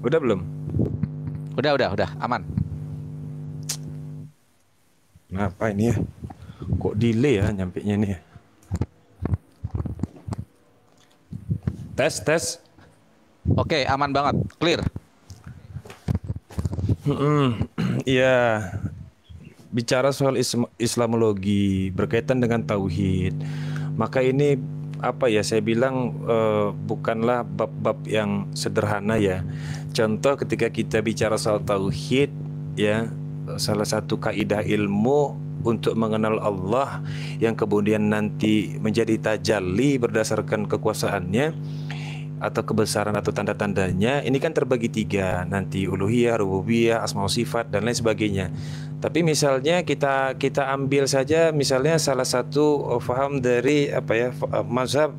Udah belum? Udah, aman. Kenapa ini ya? Kok delay ya nyampenya nih ya? Tes, tes. Oke, aman banget, clear. Iya, bicara soal Islamologi berkaitan dengan tauhid. Maka ini apa ya, saya bilang bukanlah bab-bab yang sederhana ya. Contoh ketika kita bicara soal tauhid ya, salah satu kaidah ilmu untuk mengenal Allah yang kemudian nanti menjadi tajalli berdasarkan kekuasaannya atau kebesaran atau tanda-tandanya, ini kan terbagi tiga nanti: uluhiyah, rububiyah, asma wa sifat dan lain sebagainya. Tapi misalnya kita ambil saja misalnya salah satu faham dari apa ya, mazhab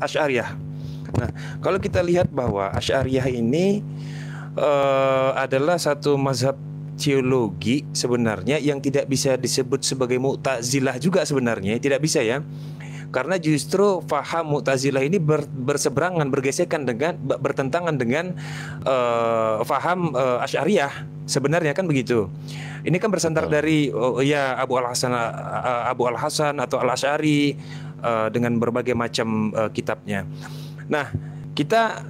Asy'ariyah. Nah, kalau kita lihat bahwa Asy'ariyah ini adalah satu mazhab teologi sebenarnya yang tidak bisa disebut sebagai Mu'tazilah juga sebenarnya, tidak bisa ya. Karena justru faham Mu'tazilah ini berseberangan, bergesekan dengan, bertentangan dengan faham Asy'ariyah sebenarnya, kan begitu. Ini kan bersandar Betul. dari ya Abu Al Hasan atau Al Asy'ari dengan berbagai macam kitabnya. Nah, kita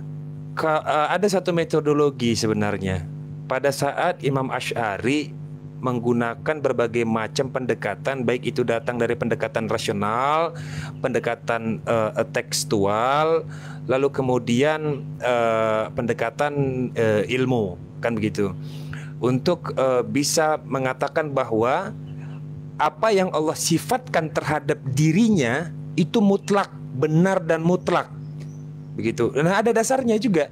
ada satu metodologi sebenarnya pada saat Imam Asy'ari menggunakan berbagai macam pendekatan, baik itu datang dari pendekatan rasional, pendekatan tekstual, lalu kemudian pendekatan ilmu, kan begitu, untuk bisa mengatakan bahwa apa yang Allah sifatkan terhadap dirinya itu mutlak, benar dan mutlak, begitu. Dan ada dasarnya juga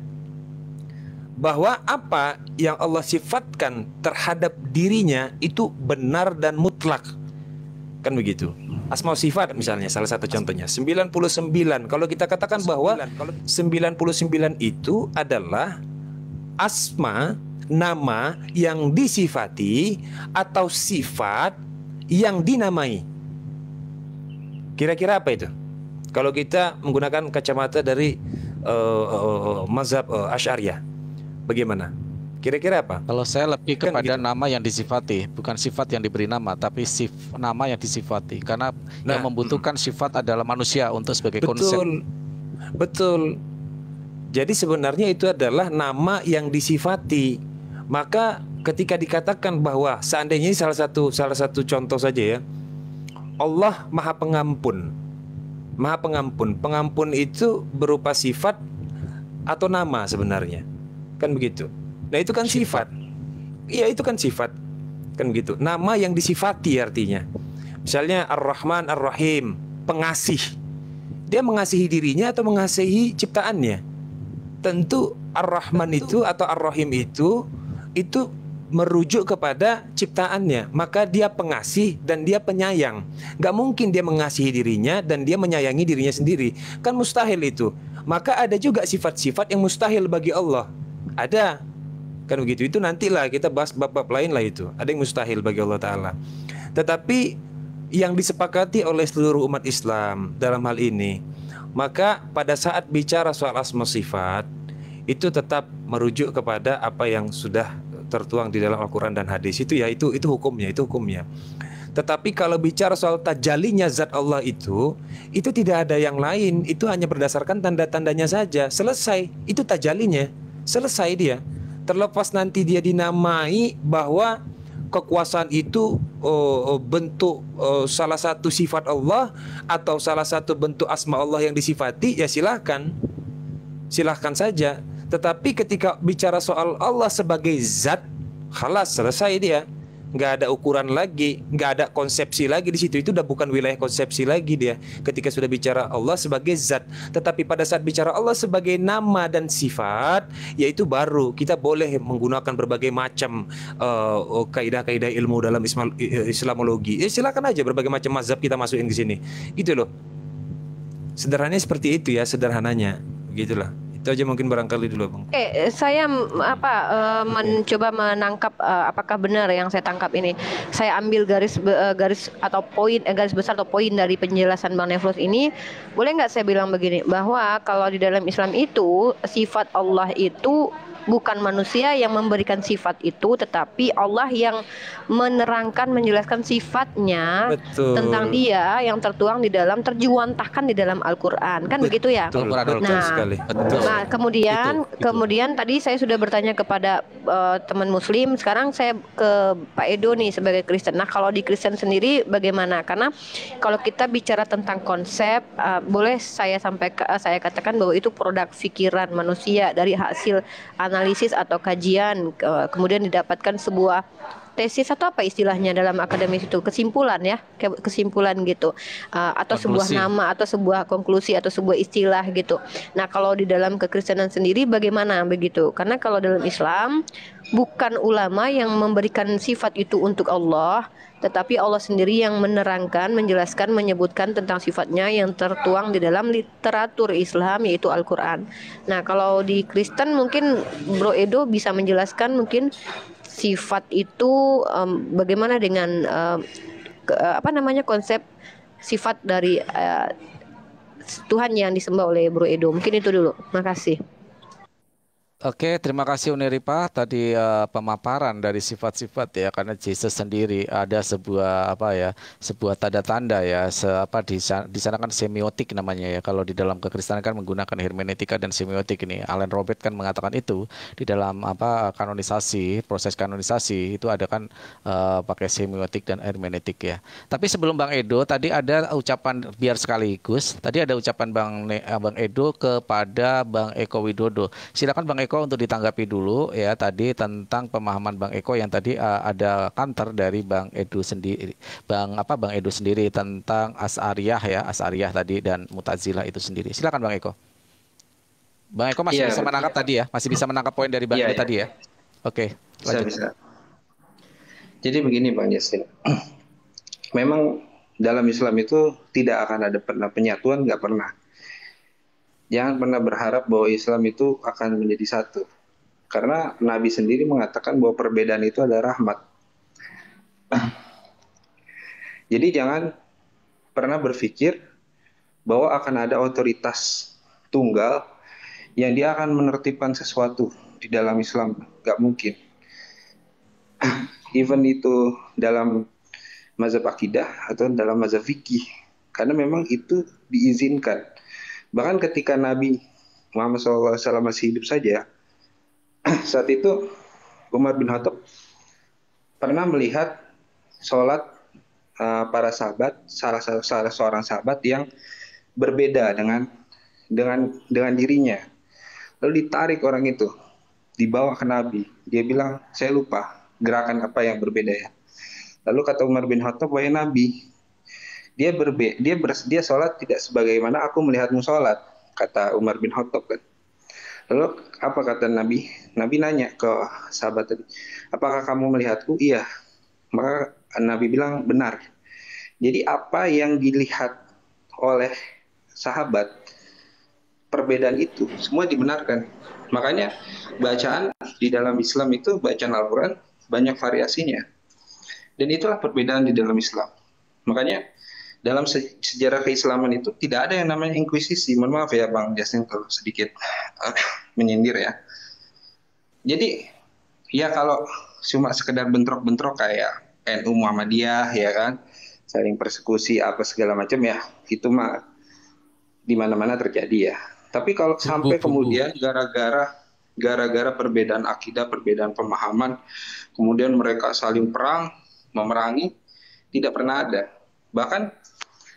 bahwa apa yang Allah sifatkan terhadap dirinya itu benar dan mutlak, kan begitu. Asma wa sifat misalnya salah satu contohnya 99. Kalau kita katakan bahwa 99 itu adalah asma, nama yang disifati atau sifat yang dinamai. Kira-kira apa itu? Kalau kita menggunakan kacamata dari mazhab Asy'ariyah, bagaimana? Kira-kira apa? Kalau saya lebih Kan kepada begitu. nama yang disifati, bukan sifat yang diberi nama, tapi nama yang disifati. Karena yang Nah, membutuhkan sifat adalah manusia untuk sebagai konsep. betul, betul. Jadi sebenarnya itu adalah nama yang disifati. Maka ketika dikatakan bahwa seandainya ini salah satu contoh saja ya, Allah Maha Pengampun. Maha Pengampun. Pengampun itu berupa sifat atau nama sebenarnya, kan begitu. Nah, itu kan Sifat. sifat. Iya, itu kan sifat, kan begitu. Nama yang disifati artinya. Misalnya Ar-Rahman Ar-Rahim, pengasih. Dia mengasihi dirinya atau mengasihi ciptaannya? Tentu Ar-Rahman itu atau Ar-Rahim itu merujuk kepada ciptaannya. Maka dia pengasih dan dia penyayang. Gak mungkin dia mengasihi dirinya dan dia menyayangi dirinya sendiri. Kan mustahil itu. Maka ada juga sifat-sifat yang mustahil bagi Allah. Ada, kan begitu. Itu nantilah kita bahas bab-bab lain lah itu. Ada yang mustahil bagi Allah Ta'ala. Tetapi yang disepakati oleh seluruh umat Islam dalam hal ini, maka pada saat bicara soal asma sifat itu tetap merujuk kepada apa yang sudah tertuang di dalam Al-Quran dan hadis. Itu ya, itu hukumnya, itu hukumnya. Tetapi kalau bicara soal tajalinya zat Allah itu tidak ada yang lain. Itu hanya berdasarkan tanda-tandanya saja. Selesai, itu tajalinya. Selesai dia. Terlepas nanti dia dinamai bahwa kekuasaan itu bentuk salah satu sifat Allah atau salah satu bentuk asma Allah yang disifati, ya silahkan. Silahkan saja. Tetapi ketika bicara soal Allah sebagai zat, khalas, selesai dia. Nggak ada ukuran lagi, nggak ada konsepsi lagi di situ. Itu udah bukan wilayah konsepsi lagi dia. Ketika sudah bicara Allah sebagai zat. Tetapi pada saat bicara Allah sebagai nama dan sifat, yaitu baru kita boleh menggunakan berbagai macam kaidah-kaidah ilmu dalam Islamologi. Ya silakan aja, berbagai macam mazhab kita masukin ke sini. Gitu loh. Sederhananya seperti itu ya, sederhananya. Begitulah. Itu aja mungkin barangkali dulu Bang. Saya mencoba menangkap apakah benar yang saya tangkap ini. Saya ambil garis atau poin garis besar atau poin dari penjelasan Bang Nefrus ini. Boleh nggak saya bilang begini, bahwa kalau di dalam Islam itu sifat Allah itu bukan manusia yang memberikan sifat itu, tetapi Allah yang menerangkan, menjelaskan sifatnya. Betul. Tentang dia yang tertuang di dalam, terjuantahkan di dalam Al-Quran, kan begitu ya? Betul sekali. Nah, kemudian tadi saya sudah bertanya kepada teman Muslim, sekarang saya ke Pak Edo nih sebagai Kristen. Nah, kalau di Kristen sendiri bagaimana? Karena kalau kita bicara tentang konsep, boleh saya katakan bahwa itu produk pikiran manusia dari hasil analisis atau kajian, kemudian didapatkan sebuah tesis atau apa istilahnya dalam akademis itu, kesimpulan ya, kesimpulan gitu, atau Konklusi. sebuah nama atau sebuah konklusi atau sebuah istilah gitu. Nah, kalau di dalam kekristenan sendiri bagaimana begitu? Karena kalau dalam Islam bukan ulama yang memberikan sifat itu untuk Allah, tetapi Allah sendiri yang menerangkan, menjelaskan, menyebutkan tentang sifatnya yang tertuang di dalam literatur Islam, yaitu Al-Quran. Nah, kalau di Kristen mungkin Bro Edo bisa menjelaskan mungkin sifat itu bagaimana dengan konsep sifat dari Tuhan yang disembah oleh Bro Edo. Mungkin itu dulu. Makasih. Oke, terima kasih Uniripa. Tadi pemaparan dari sifat-sifat ya, karena Yesus sendiri ada sebuah sebuah tanda-tanda ya, di sana kan semiotik namanya ya. Kalau di dalam kekristenan kan menggunakan hermeneutika dan semiotik ini. Alan Robert kan mengatakan itu di dalam kanonisasi, proses kanonisasi itu ada kan pakai semiotik dan hermeneutik ya. Tapi sebelum Bang Edo, tadi ada ucapan biar sekaligus. Tadi ada ucapan Bang Edo kepada Bang Eko Widodo. Silakan Bang Eko untuk ditanggapi dulu ya, tadi tentang pemahaman Bang Eko yang tadi ada counter dari Bang Edo sendiri, Bang Edo sendiri tentang Asy'ariyah tadi dan Mu'tazilah itu sendiri. Silakan Bang Eko. Bang Eko masih bisa menangkap tadi ya, masih bisa menangkap poin dari Bang Edo tadi ya. Oke, lanjut. Bisa. Jadi begini Bang Yasin, memang dalam Islam itu tidak akan ada pernah penyatuan, nggak pernah. Jangan pernah berharap bahwa Islam itu akan menjadi satu. Karena Nabi sendiri mengatakan bahwa perbedaan itu adalah rahmat. Jadi jangan pernah berpikir bahwa akan ada otoritas tunggal yang dia akan menertibkan sesuatu di dalam Islam. Gak mungkin. Even itu dalam mazhab akidah atau dalam mazhab fikih. Karena memang itu diizinkan. Bahkan ketika Nabi Muhammad SAW masih hidup saja, saat itu Umar bin Khattab pernah melihat sholat para sahabat, salah seorang sahabat yang berbeda dengan dirinya. Lalu ditarik orang itu, dibawa ke Nabi. Dia bilang, saya lupa gerakan apa yang berbeda ya. Lalu kata Umar bin Khattab, wahai Nabi, dia sholat tidak sebagaimana aku melihatmu sholat, kata Umar bin Khattab kan. Lalu apa kata Nabi? Nabi nanya ke sahabat tadi, apakah kamu melihatku? Iya. Maka Nabi bilang benar. Jadi apa yang dilihat oleh sahabat, perbedaan itu semua dibenarkan. Makanya bacaan di dalam Islam itu, bacaan Al-Quran banyak variasinya. Dan itulah perbedaan di dalam Islam. Makanya dalam sejarah keislaman itu tidak ada yang namanya inkuisisi. Mohon maaf ya Bang Jasin kalau sedikit menyindir ya. Jadi ya kalau cuma sekedar bentrok-bentrok kayak NU Muhammadiyah ya kan, saling persekusi apa segala macam ya, itu mah di mana-mana terjadi ya. Tapi kalau sampai kemudian gara-gara perbedaan akidah, perbedaan pemahaman, kemudian mereka saling perang, memerangi, tidak pernah ada. Bahkan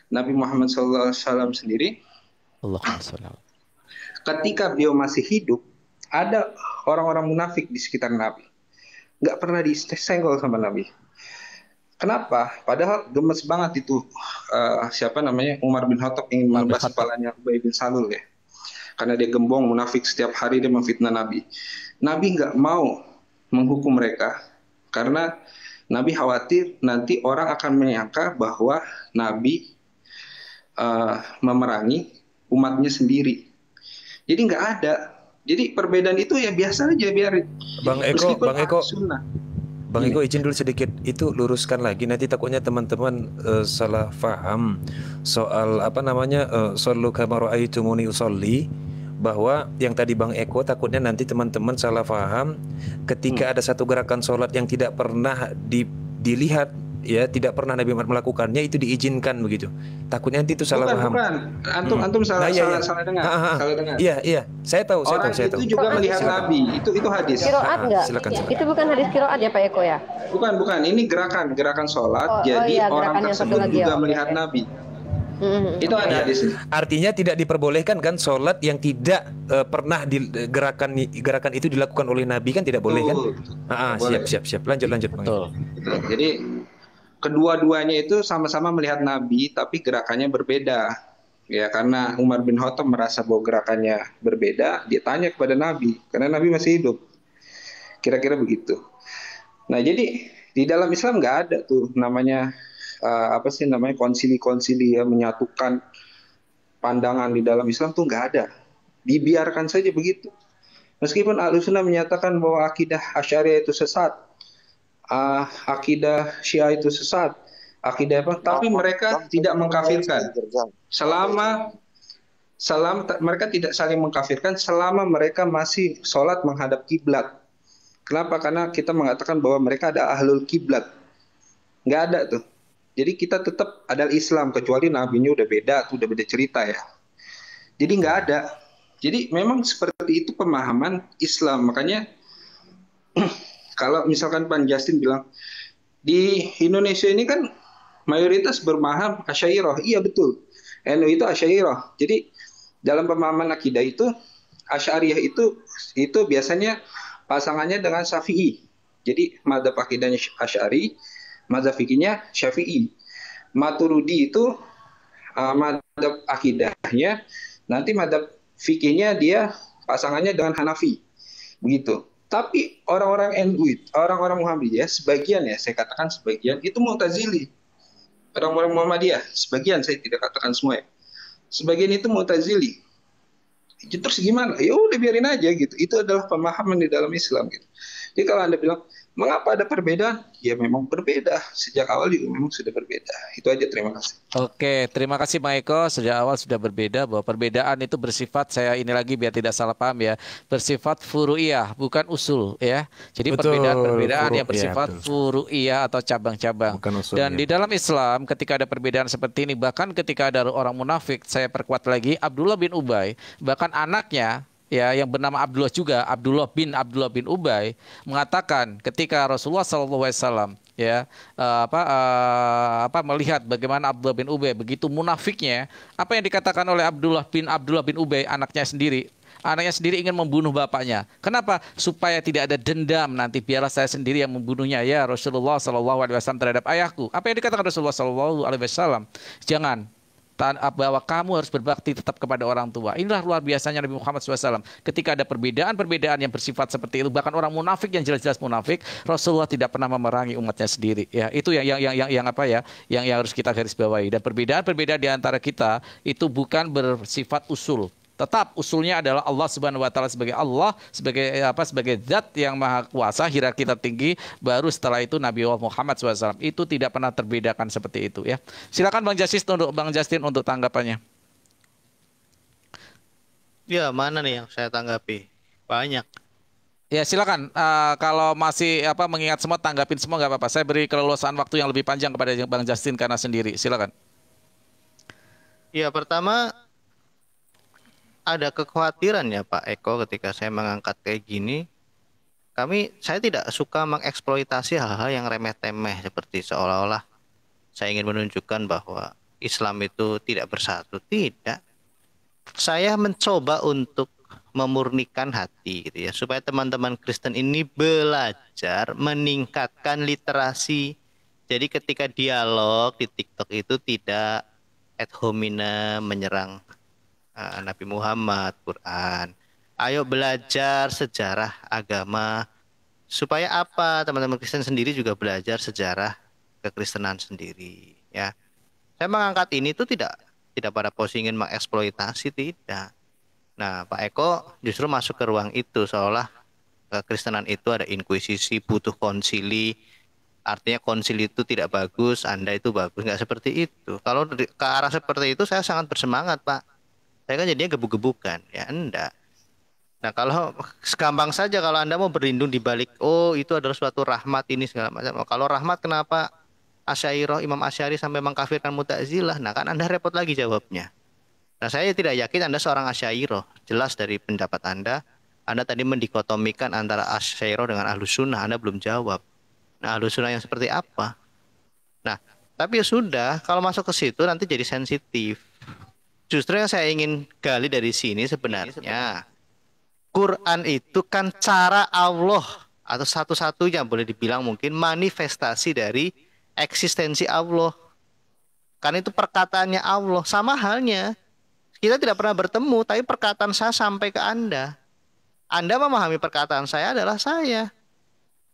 Nabi Muhammad SAW sendiri, ketika beliau masih hidup, ada orang-orang munafik di sekitar Nabi. Nggak pernah disenggol sama Nabi. Kenapa? Padahal gemes banget itu Umar bin Khattab ingin menebas kepalanya Ubay bin Salul ya. Karena dia gembong, munafik, setiap hari dia memfitnah Nabi. Nabi nggak mau menghukum mereka karena Nabi khawatir nanti orang akan menyangka bahwa Nabi memerangi umatnya sendiri. Jadi nggak ada Jadi perbedaan itu ya biasa aja, biarin. Bang Eko, Meskipun Bang Eko, sunnah. Bang Eko izin dulu sedikit, itu luruskan lagi, nanti takutnya teman-teman salah paham soal apa namanya sallu kama ra'aitumuni usolli, bahwa yang tadi Bang Eko takutnya nanti teman-teman salah paham ketika ada satu gerakan sholat yang tidak pernah dilihat, ya tidak pernah Nabi Muhammad melakukannya, itu diizinkan begitu. Takutnya nanti itu salah paham. Bukan. Antum salah, Nah, iya, iya. salah dengar. Salah dengar. Iya, saya tahu, Orang saya itu tahu. juga melihat Silakan. Nabi. Itu hadis. Kiroat nggak? Silakan. Itu bukan hadis kiroat ya Pak Eko ya? Bukan. Ini gerakan sholat. Oh, Jadi iya, orang gerakan yang satu tersebut lagi, juga oke, melihat oke. Nabi. Mhm. Itu ada hadis. Artinya tidak diperbolehkan kan sholat yang tidak pernah gerakan itu dilakukan oleh Nabi, kan tidak boleh kan? Boleh. Siap. Lanjut Bang. Betul. Jadi kedua-duanya itu sama-sama melihat Nabi, tapi gerakannya berbeda. Ya, karena Umar bin Khattab merasa bahwa gerakannya berbeda, dia tanya kepada Nabi, karena Nabi masih hidup. Kira-kira begitu. Nah, jadi di dalam Islam nggak ada tuh namanya konsili-konsili yang menyatukan pandangan. Di dalam Islam tuh nggak ada. Dibiarkan saja begitu. Meskipun Ahlussunnah menyatakan bahwa akidah Asy'ariyah itu sesat, akidah Syiah itu sesat, akidah apa? Tapi mereka tidak mengkafirkan. Selama mereka tidak saling mengkafirkan, selama mereka masih sholat menghadap kiblat. Kenapa? Karena kita mengatakan bahwa mereka ada ahlul kiblat. Nggak ada tuh. Jadi kita tetap adalah Islam, kecuali nabinya udah beda cerita ya. Jadi nggak ada. Jadi memang seperti itu pemahaman Islam. Makanya kalau misalkan Pak Justin bilang di Indonesia ini kan mayoritas berpaham Asy'ariyah, iya betul. NU itu Asy'ariyah. Jadi dalam pemahaman akidah itu Asy'ariyah itu biasanya pasangannya dengan Syafi'i. Jadi madzhab akidahnya Asy'ari, madzhab fikihnya Syafi'i. Maturidi itu madzhab akidahnya, nanti madzhab fikihnya dia pasangannya dengan Hanafi. Begitu. Tapi orang-orang NU, orang-orang Muhammadiyah, sebagian ya, saya katakan sebagian, itu Mu'tazili. Orang-orang Muhammadiyah, sebagian, saya tidak katakan semua ya. Sebagian itu Mu'tazili. Terus gimana? Ya udah biarin aja gitu. Itu adalah pemahaman di dalam Islam gitu. Jadi kalau Anda bilang, mengapa ada perbedaan? Ya memang berbeda. Sejak awal juga memang sudah berbeda. Itu aja, terima kasih. Oke, terima kasih Bang Eko. Sejak awal sudah berbeda, bahwa perbedaan itu bersifat, saya ini lagi biar tidak salah paham ya, bersifat furu'iyah, bukan usul ya. Jadi Betul, perbedaan yang furu', bersifat iya, betul. furu'iyah atau cabang-cabang. Bukan usul, Dan ya. di dalam Islam ketika ada perbedaan seperti ini, bahkan ketika ada orang munafik, saya perkuat lagi, Abdullah bin Ubay, bahkan anaknya ya yang bernama Abdullah juga, Abdullah bin Ubay mengatakan ketika Rasulullah SAW ya melihat bagaimana Abdullah bin Ubay begitu munafiknya, apa yang dikatakan oleh Abdullah bin Ubay, anaknya sendiri ingin membunuh bapaknya. Kenapa? Supaya tidak ada dendam, nanti biarlah saya sendiri yang membunuhnya ya Rasulullah SAW terhadap ayahku. Apa yang dikatakan Rasulullah SAW? Jangan, bahwa kamu harus berbakti tetap kepada orang tua. Inilah luar biasanya Nabi Muhammad SAW. Ketika ada perbedaan yang bersifat seperti itu, bahkan orang munafik yang jelas-jelas munafik, Rasulullah tidak pernah memerangi umatnya sendiri. Ya, itu yang harus kita garis bawahi. Dan perbedaan di antara kita itu bukan bersifat usul. Tetap usulnya adalah Allah Subhanahu wa taala sebagai Allah, sebagai zat yang maha kuasa, hierarki tertinggi, baru setelah itu Nabi Muhammad SAW. Itu tidak pernah terbedakan seperti itu ya. Silakan Bang Justin untuk tanggapannya. Ya, mana nih yang saya tanggapi? Banyak. Ya silakan, kalau masih mengingat semua, tanggapin semua nggak apa-apa. Saya beri keleluasaan waktu yang lebih panjang kepada Bang Justin karena sendiri. Silakan. Ya, pertama ada kekhawatiran ya Pak Eko ketika saya mengangkat kayak gini. Saya tidak suka mengeksploitasi hal-hal yang remeh-temeh seperti seolah-olah saya ingin menunjukkan bahwa Islam itu tidak bersatu. Tidak. Saya mencoba untuk memurnikan hati gitu ya, supaya teman-teman Kristen ini belajar meningkatkan literasi. Jadi ketika dialog di TikTok itu tidak ad hominem menyerang Nabi Muhammad, Quran. Ayo belajar sejarah agama. Supaya apa? Teman-teman Kristen sendiri juga belajar sejarah kekristenan sendiri. Ya, saya mengangkat ini itu tidak pada posisi ingin mengeksploitasi, tidak. Nah, Pak Eko justru masuk ke ruang itu, seolah kekristenan itu ada inkuisisi, butuh konsili, artinya konsili itu tidak bagus, Anda itu bagus. Nggak seperti itu. Kalau ke arah seperti itu saya sangat bersemangat, Pak. Saya kan jadinya gebuk-gebukan, ya enggak. Nah, kalau segampang saja kalau Anda mau berlindung di balik, oh itu adalah suatu rahmat ini segala macam. Oh, kalau rahmat kenapa Asy'ariyah, Imam Asy'ari sampai mengkafirkan Mu'tazilah? Nah, kan Anda repot lagi jawabnya. Nah, saya tidak yakin Anda seorang Asy'ariyah. Jelas dari pendapat Anda tadi mendikotomikan antara Asy'ariyah dengan Ahlus Sunnah. Anda belum jawab. Nah, Ahlus Sunnah yang seperti apa? Nah, tapi ya sudah, kalau masuk ke situ nanti jadi sensitif. Justru yang saya ingin gali dari sini sebenarnya, Quran itu kan cara Allah atau satu-satunya boleh dibilang mungkin manifestasi dari eksistensi Allah. Karena itu perkataannya Allah. Sama halnya, kita tidak pernah bertemu, tapi perkataan saya sampai ke Anda. Anda memahami perkataan saya adalah saya.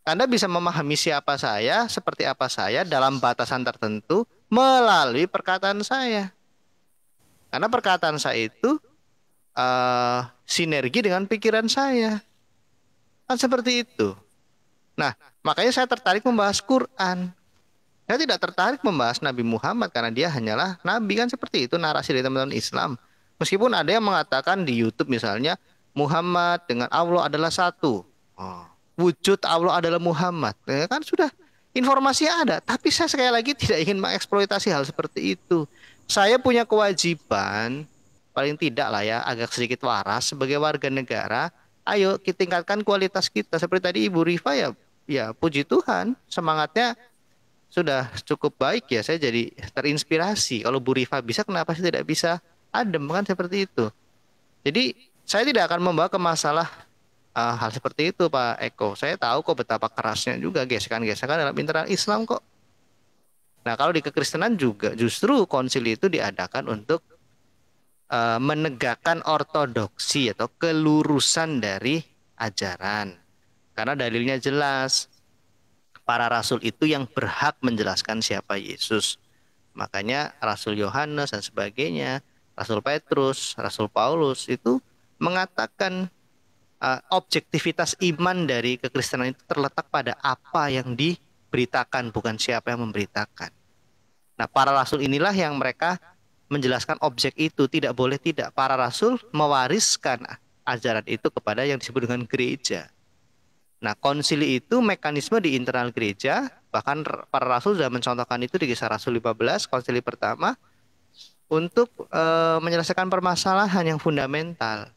Anda bisa memahami siapa saya, seperti apa saya dalam batasan tertentu melalui perkataan saya. Karena perkataan saya itu sinergi dengan pikiran saya. Kan seperti itu. Nah, makanya saya tertarik membahas Quran. Saya tidak tertarik membahas Nabi Muhammad karena dia hanyalah Nabi, kan seperti itu narasi dari teman-teman Islam. Meskipun ada yang mengatakan di YouTube misalnya, Muhammad dengan Allah adalah satu. Wujud Allah adalah Muhammad. Ya kan sudah informasinya ada. Tapi saya sekali lagi tidak ingin mengeksploitasi hal seperti itu. Saya punya kewajiban, paling tidak lah ya, agak sedikit waras sebagai warga negara. Ayo kita tingkatkan kualitas kita. Seperti tadi Ibu Rifa ya puji Tuhan, semangatnya sudah cukup baik ya. Saya jadi terinspirasi. Kalau Bu Rifa bisa, kenapa saya tidak bisa? Adem kan seperti itu. Jadi saya tidak akan membawa ke masalah hal seperti itu, Pak Eko. Saya tahu kok betapa kerasnya juga gesekan-gesekan dalam internal Islam kok. Nah, kalau di kekristenan juga justru konsili itu diadakan untuk menegakkan ortodoksi atau kelurusan dari ajaran. Karena dalilnya jelas. Para rasul itu yang berhak menjelaskan siapa Yesus. Makanya Rasul Yohanes dan sebagainya, Rasul Petrus, Rasul Paulus itu mengatakan objektivitas iman dari kekristenan itu terletak pada apa yang diberitakan, bukan siapa yang memberitakan. Nah, para rasul inilah yang mereka menjelaskan objek itu. Tidak boleh tidak. Para rasul mewariskan ajaran itu kepada yang disebut dengan gereja. Nah, konsili itu mekanisme di internal gereja. Bahkan para rasul sudah mencontohkan itu di Kisah Rasul 15, konsili pertama, untuk menyelesaikan permasalahan yang fundamental.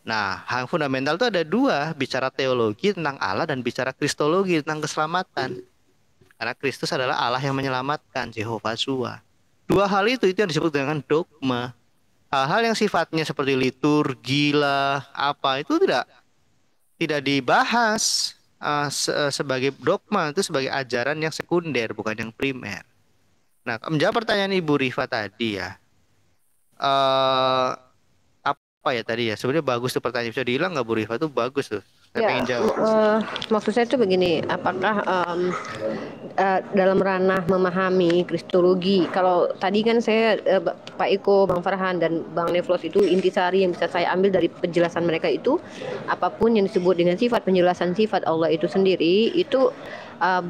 Nah, yang fundamental itu ada dua, bicara teologi tentang Allah dan bicara kristologi tentang keselamatan. Karena Kristus adalah Allah yang menyelamatkan, Jehovah Shua. Dua hal itu yang disebut dengan dogma. Hal-hal yang sifatnya seperti liturgi lah, apa itu tidak dibahas sebagai dogma, itu sebagai ajaran yang sekunder, bukan yang primer. Nah, menjawab pertanyaan Ibu Rifa tadi ya, apa ya tadi ya, sebenarnya bagus tuh pertanyaan, bisa dihilang nggak Bu Rifa, tuh bagus tuh. Saya pengen jawab. Maksud saya itu begini, apakah dalam ranah memahami kristologi, kalau tadi kan saya Pak Eko, Bang Farhan dan Bang Neflos itu intisari yang bisa saya ambil dari penjelasan mereka itu, apapun yang disebut dengan sifat, penjelasan sifat Allah itu sendiri itu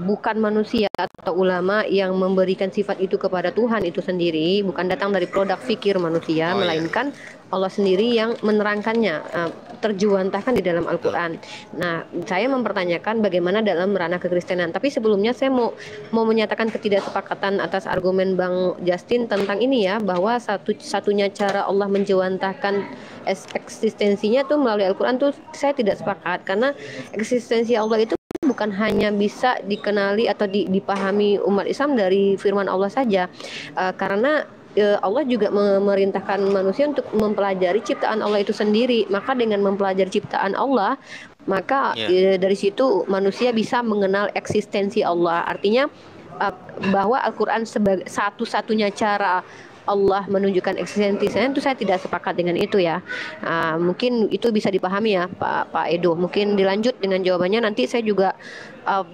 bukan manusia atau ulama yang memberikan sifat itu kepada Tuhan itu sendiri, bukan datang dari produk fikir manusia, melainkan Allah sendiri yang menerangkannya, terjuantahkan di dalam Al-Quran. Nah, saya mempertanyakan bagaimana dalam ranah kekristenan. Tapi sebelumnya saya mau menyatakan ketidaksepakatan atas argumen Bang Justin tentang ini ya, bahwa satunya cara Allah menjuantahkan eksistensinya tuh melalui Al-Quran tuh saya tidak sepakat, karena eksistensi Allah itu bukan hanya bisa dikenali atau dipahami umat Islam dari firman Allah saja, karena Allah juga memerintahkan manusia untuk mempelajari ciptaan Allah itu sendiri. Maka dengan mempelajari ciptaan Allah, maka dari situ manusia bisa mengenal eksistensi Allah. Artinya bahwa Al-Quran sebagai satu-satunya cara Allah menunjukkan eksistensinya, itu saya tidak sepakat dengan itu ya. Mungkin itu bisa dipahami ya Pak Edo. Mungkin dilanjut dengan jawabannya. Nanti saya juga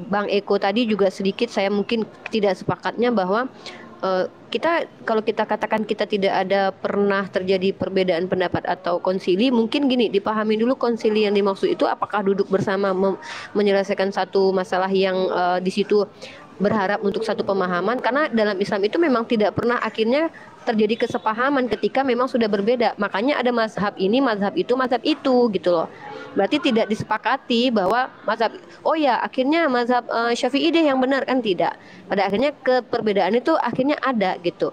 Bang Eko tadi juga sedikit saya mungkin tidak sepakatnya bahwa kita kalau kita katakan kita tidak ada pernah terjadi perbedaan pendapat atau konsili, mungkin gini, dipahami dulu konsili yang dimaksud itu apakah duduk bersama menyelesaikan satu masalah yang di situ berharap untuk satu pemahaman, karena dalam Islam itu memang tidak pernah akhirnya terjadi kesepahaman ketika memang sudah berbeda. Makanya ada mazhab ini, mazhab itu gitu loh. Berarti tidak disepakati bahwa mazhab, oh ya akhirnya mazhab Syafi'i deh yang benar, kan tidak. Pada akhirnya keperbedaan itu akhirnya ada gitu.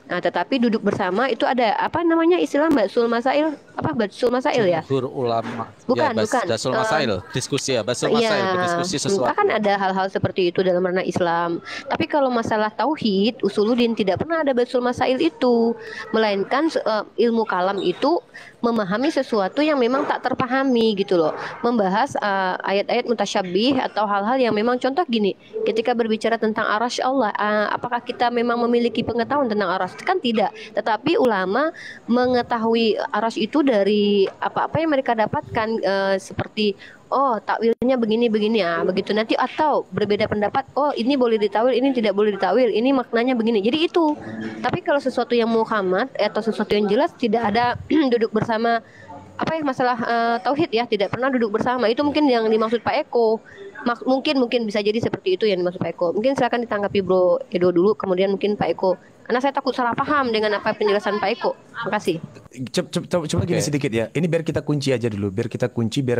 Nah, tetapi duduk bersama itu ada apa namanya istilah Basul Masail, apa Basul Masail ya? Jumhur ulama. Bukan, Ya, bukan. Basul Masail, diskusi ya, Basul Masail, Iya, berdiskusi sesuatu. kan ada hal-hal seperti itu dalam ranah Islam. Tapi kalau masalah tauhid, usuluddin tidak pernah ada basul masail itu, melainkan ilmu kalam itu memahami sesuatu yang memang tak terpahami gitu loh. Membahas ayat-ayat mutasyabih atau hal-hal yang memang contoh gini, ketika berbicara tentang arasy Allah, apakah kita memang memiliki pengetahuan tentang arasy? Kan tidak. Tetapi ulama mengetahui arasy itu dari apa-apa yang mereka dapatkan, seperti oh takwilnya begini ya begitu nanti, atau berbeda pendapat, oh ini boleh ditawil, ini tidak boleh ditawil, ini maknanya begini, jadi itu. Tapi kalau sesuatu yang muhammad atau sesuatu yang jelas, tidak ada duduk bersama apa ya masalah tauhid ya, tidak pernah duduk bersama. Itu mungkin yang dimaksud Pak Eko. Mungkin bisa jadi seperti itu yang dimaksud Pak Eko. Mungkin silakan ditanggapi Bro Edo dulu, kemudian mungkin Pak Eko, karena saya takut salah paham dengan apa penjelasan Pak Eko. Makasih. Coba gini sedikit ya. Ini biar kita kunci aja dulu, biar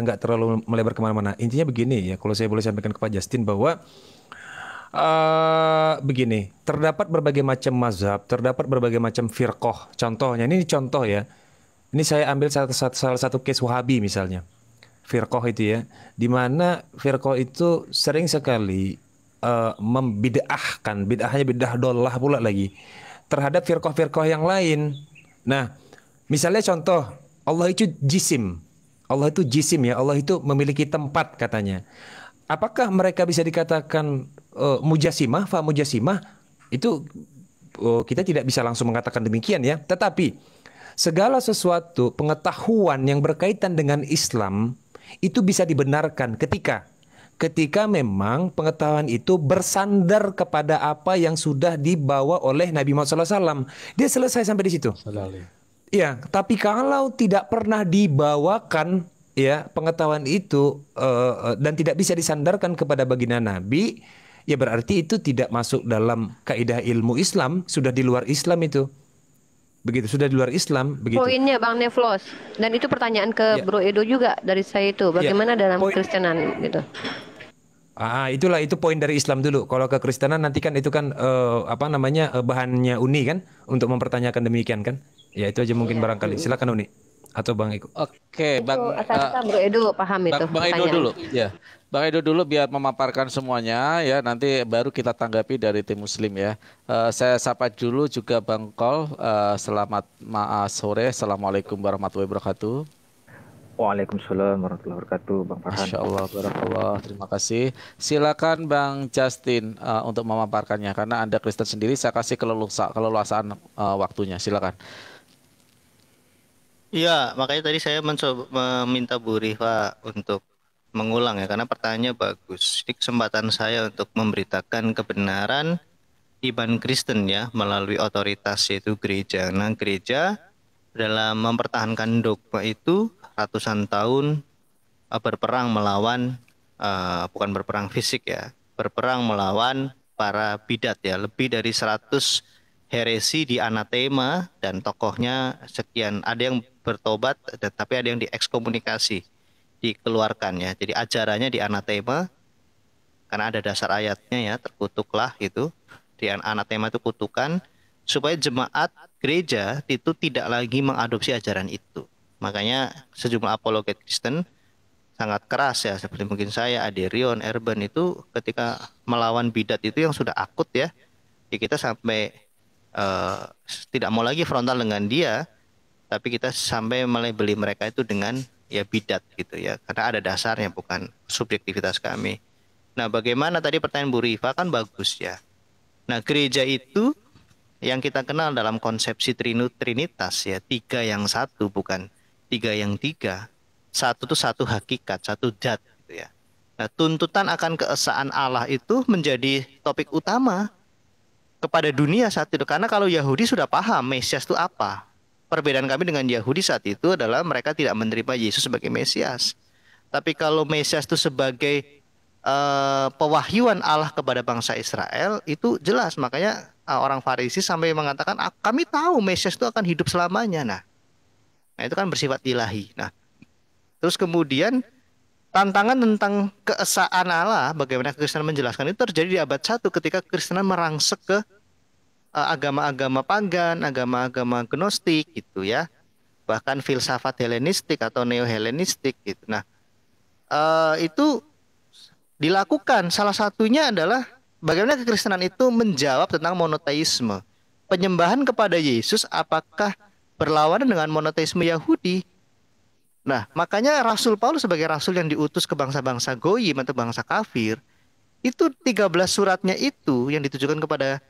nggak terlalu melebar kemana-mana. Intinya begini ya, kalau saya boleh sampaikan ke Pak Justin bahwa begini, terdapat berbagai macam mazhab, terdapat berbagai macam firqah. Contohnya, ini contoh ya. Ini saya ambil salah satu case Wahabi misalnya. Firqah itu ya, di mana firqah itu sering sekali membid'ahkan, bid'ahnya bid'ah dollah pula lagi, terhadap firqah-firqah yang lain. Nah, misalnya contoh, Allah itu jisim. Allah itu jisim ya, Allah itu memiliki tempat katanya. Apakah mereka bisa dikatakan mujasimah, fa mujasimah? Itu kita tidak bisa langsung mengatakan demikian ya. Tetapi segala sesuatu pengetahuan yang berkaitan dengan Islam itu bisa dibenarkan ketika memang pengetahuan itu bersandar kepada apa yang sudah dibawa oleh Nabi Muhammad SAW. Dia selesai sampai di situ. Ya, tapi kalau tidak pernah dibawakan ya pengetahuan itu dan tidak bisa disandarkan kepada baginda Nabi, ya berarti itu tidak masuk dalam kaidah ilmu Islam, sudah di luar Islam itu. Begitu, sudah di luar Islam begitu. Poinnya Bang Nevlos, dan itu pertanyaan ke Ya. Bro Edo juga dari saya itu, bagaimana dalam Poin- Kristenan gitu. Itulah itu poin dari Islam dulu. Kalau ke Kristenan nanti kan itu kan bahannya Uni kan untuk mempertanyakan demikian kan. Ya itu aja mungkin barangkali. Silakan Uni atau Bang Eko. Oke, Bang Asal Bro Edo paham itu Bang Edo pertanyaan. dulu, ya. Bang Edo dulu biar memaparkan semuanya ya. Nanti baru kita tanggapi dari tim Muslim ya. Saya sapa dulu juga Bang Kol. Selamat sore. Assalamualaikum warahmatullahi wabarakatuh. Waalaikumsalam warahmatullahi wabarakatuh, Bang Farhan. Masya Allah, barakallah. Terima kasih. Silakan Bang Justin untuk memaparkannya karena Anda Kristen sendiri. Saya kasih keleluasaan waktunya. Silakan. Iya, makanya tadi saya meminta Bu Rifa untuk mengulang ya, karena pertanyaannya bagus. Ini kesempatan saya untuk memberitakan kebenaran iman Kristen ya, melalui otoritas yaitu gereja. Nah, gereja dalam mempertahankan dogma itu ratusan tahun berperang melawan, bukan berperang fisik ya, berperang melawan para bidat ya, lebih dari 100 heresi di anatema dan tokohnya sekian, ada yang bertobat tapi ada yang diekskomunikasi, dikeluarkan ya. Jadi ajarannya di anatema karena ada dasar ayatnya ya, terkutuklah gitu. Di anatema itu kutukan supaya jemaat gereja itu tidak lagi mengadopsi ajaran itu. Makanya sejumlah apologet Kristen sangat keras ya, seperti mungkin saya, Aderion, Erben itu ketika melawan bidat itu yang sudah akut ya, kita sampai tidak mau lagi frontal dengan dia, tapi kita sampai melabeli mereka itu dengan ya bidat gitu ya, karena ada dasarnya, bukan subjektivitas kami. Nah, bagaimana tadi pertanyaan Bu Rifa kan bagus ya. Nah, gereja itu yang kita kenal dalam konsepsi trinitas ya, 3 yang 1, bukan 3 yang 3. 1 itu satu hakikat, satu zat gitu ya. Nah, tuntutan akan keesaan Allah itu menjadi topik utama kepada dunia saat itu. Karena kalau Yahudi sudah paham Mesias itu apa. Perbedaan kami dengan Yahudi saat itu adalah mereka tidak menerima Yesus sebagai Mesias. Tapi kalau Mesias itu sebagai pewahyuan Allah kepada bangsa Israel, itu jelas. Makanya orang Farisi sampai mengatakan, kami tahu Mesias itu akan hidup selamanya. Nah itu kan bersifat ilahi. Nah, terus kemudian tantangan tentang keesaan Allah, bagaimana kekristenan menjelaskan, itu terjadi di abad 1 ketika kekristenan merangsek ke agama-agama pagan, agama-agama gnostik gitu ya. Bahkan filsafat Helenistik atau neo-Helenistik gitu. Nah, itu dilakukan. Salah satunya adalah bagaimana kekristenan itu menjawab tentang monoteisme. Penyembahan kepada Yesus apakah berlawanan dengan monoteisme Yahudi? Nah, makanya Rasul Paulus sebagai rasul yang diutus ke bangsa-bangsa goyim atau bangsa kafir, itu 13 suratnya itu yang ditujukan kepada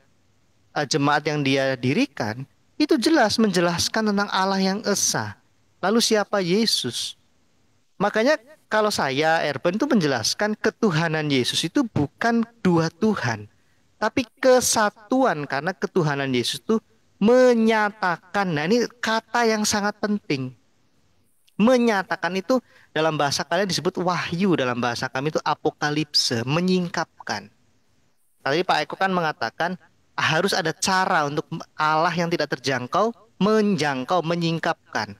jemaat yang dia dirikan, itu jelas menjelaskan tentang Allah yang esa. Lalu siapa Yesus? Makanya kalau saya, Erben, itu menjelaskan ketuhanan Yesus itu bukan dua Tuhan, tapi kesatuan, karena ketuhanan Yesus itu menyatakan. Nah, ini kata yang sangat penting. Menyatakan itu dalam bahasa kalian disebut wahyu, dalam bahasa kami itu apokalipse, menyingkapkan. Tadi Pak Eko kan mengatakan harus ada cara untuk Allah yang tidak terjangkau, menjangkau, menyingkapkan.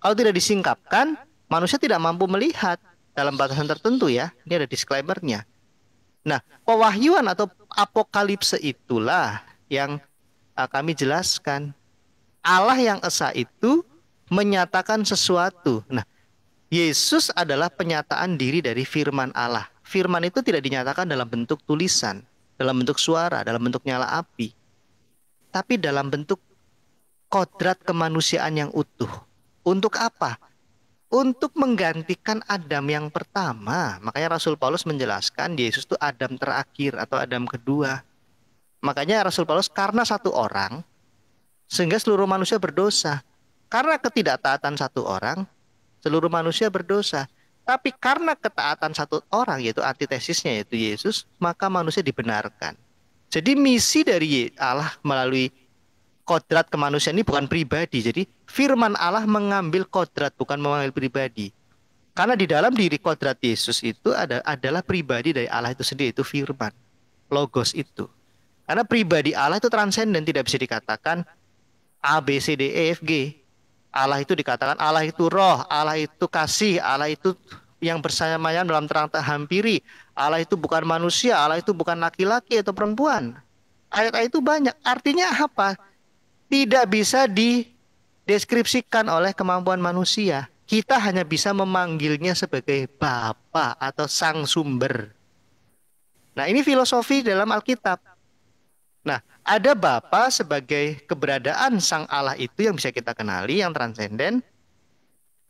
Kalau tidak disingkapkan, manusia tidak mampu melihat dalam batasan tertentu ya. Ini ada disclaimer-nya. Nah, pewahyuan atau apokalipse itulah yang kami jelaskan. Allah yang esa itu menyatakan sesuatu. Nah, Yesus adalah penyataan diri dari firman Allah. Firman itu tidak dinyatakan dalam bentuk tulisan, dalam bentuk suara, dalam bentuk nyala api, tapi dalam bentuk kodrat kemanusiaan yang utuh. Untuk apa? Untuk menggantikan Adam yang pertama. Makanya Rasul Paulus menjelaskan Yesus itu Adam terakhir atau Adam kedua. Makanya Rasul Paulus, karena satu orang sehingga seluruh manusia berdosa. Karena ketidaktaatan satu orang, seluruh manusia berdosa. Tapi karena ketaatan satu orang, yaitu antitesisnya, yaitu Yesus, maka manusia dibenarkan. Jadi misi dari Allah melalui kodrat kemanusiaan ini bukan pribadi. Jadi firman Allah mengambil kodrat, bukan mengambil pribadi. Karena di dalam diri kodrat Yesus itu adalah pribadi dari Allah itu sendiri, itu firman, logos itu. Karena pribadi Allah itu transenden, tidak bisa dikatakan A, B, C, D, E, F, G. Allah itu dikatakan Allah itu roh, Allah itu kasih, Allah itu yang bersama-sama dalam terang hampiri. Allah itu bukan manusia, Allah itu bukan laki-laki atau perempuan. Ayat-ayat itu banyak. Artinya apa? Tidak bisa dideskripsikan oleh kemampuan manusia. Kita hanya bisa memanggilnya sebagai Bapa atau Sang Sumber. Nah, ini filosofi dalam Alkitab. Nah, ada Bapa sebagai keberadaan Sang Allah itu yang bisa kita kenali, yang transenden,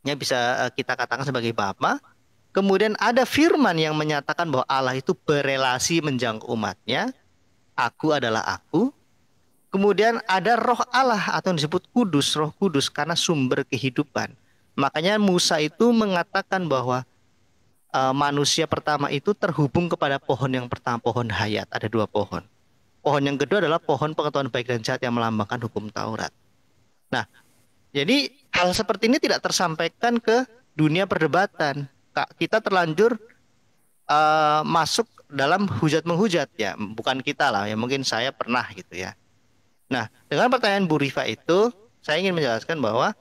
yang bisa kita katakan sebagai Bapa. Kemudian ada firman yang menyatakan bahwa Allah itu berelasi menjangkau umatnya. Aku adalah aku. Kemudian ada roh Allah atau yang disebut kudus, roh kudus, karena sumber kehidupan. Makanya Musa itu mengatakan bahwa manusia pertama itu terhubung kepada pohon yang pertama, pohon hayat. Ada dua pohon. Pohon yang kedua adalah pohon pengetahuan baik dan jahat yang melambangkan hukum Taurat. Nah, jadi hal seperti ini tidak tersampaikan ke dunia perdebatan. Kita terlanjur masuk dalam hujat-menghujat ya. Bukan kita lah, ya mungkin saya pernah gitu ya. Nah, dengan pertanyaan Bu Rifa itu, saya ingin menjelaskan bahwa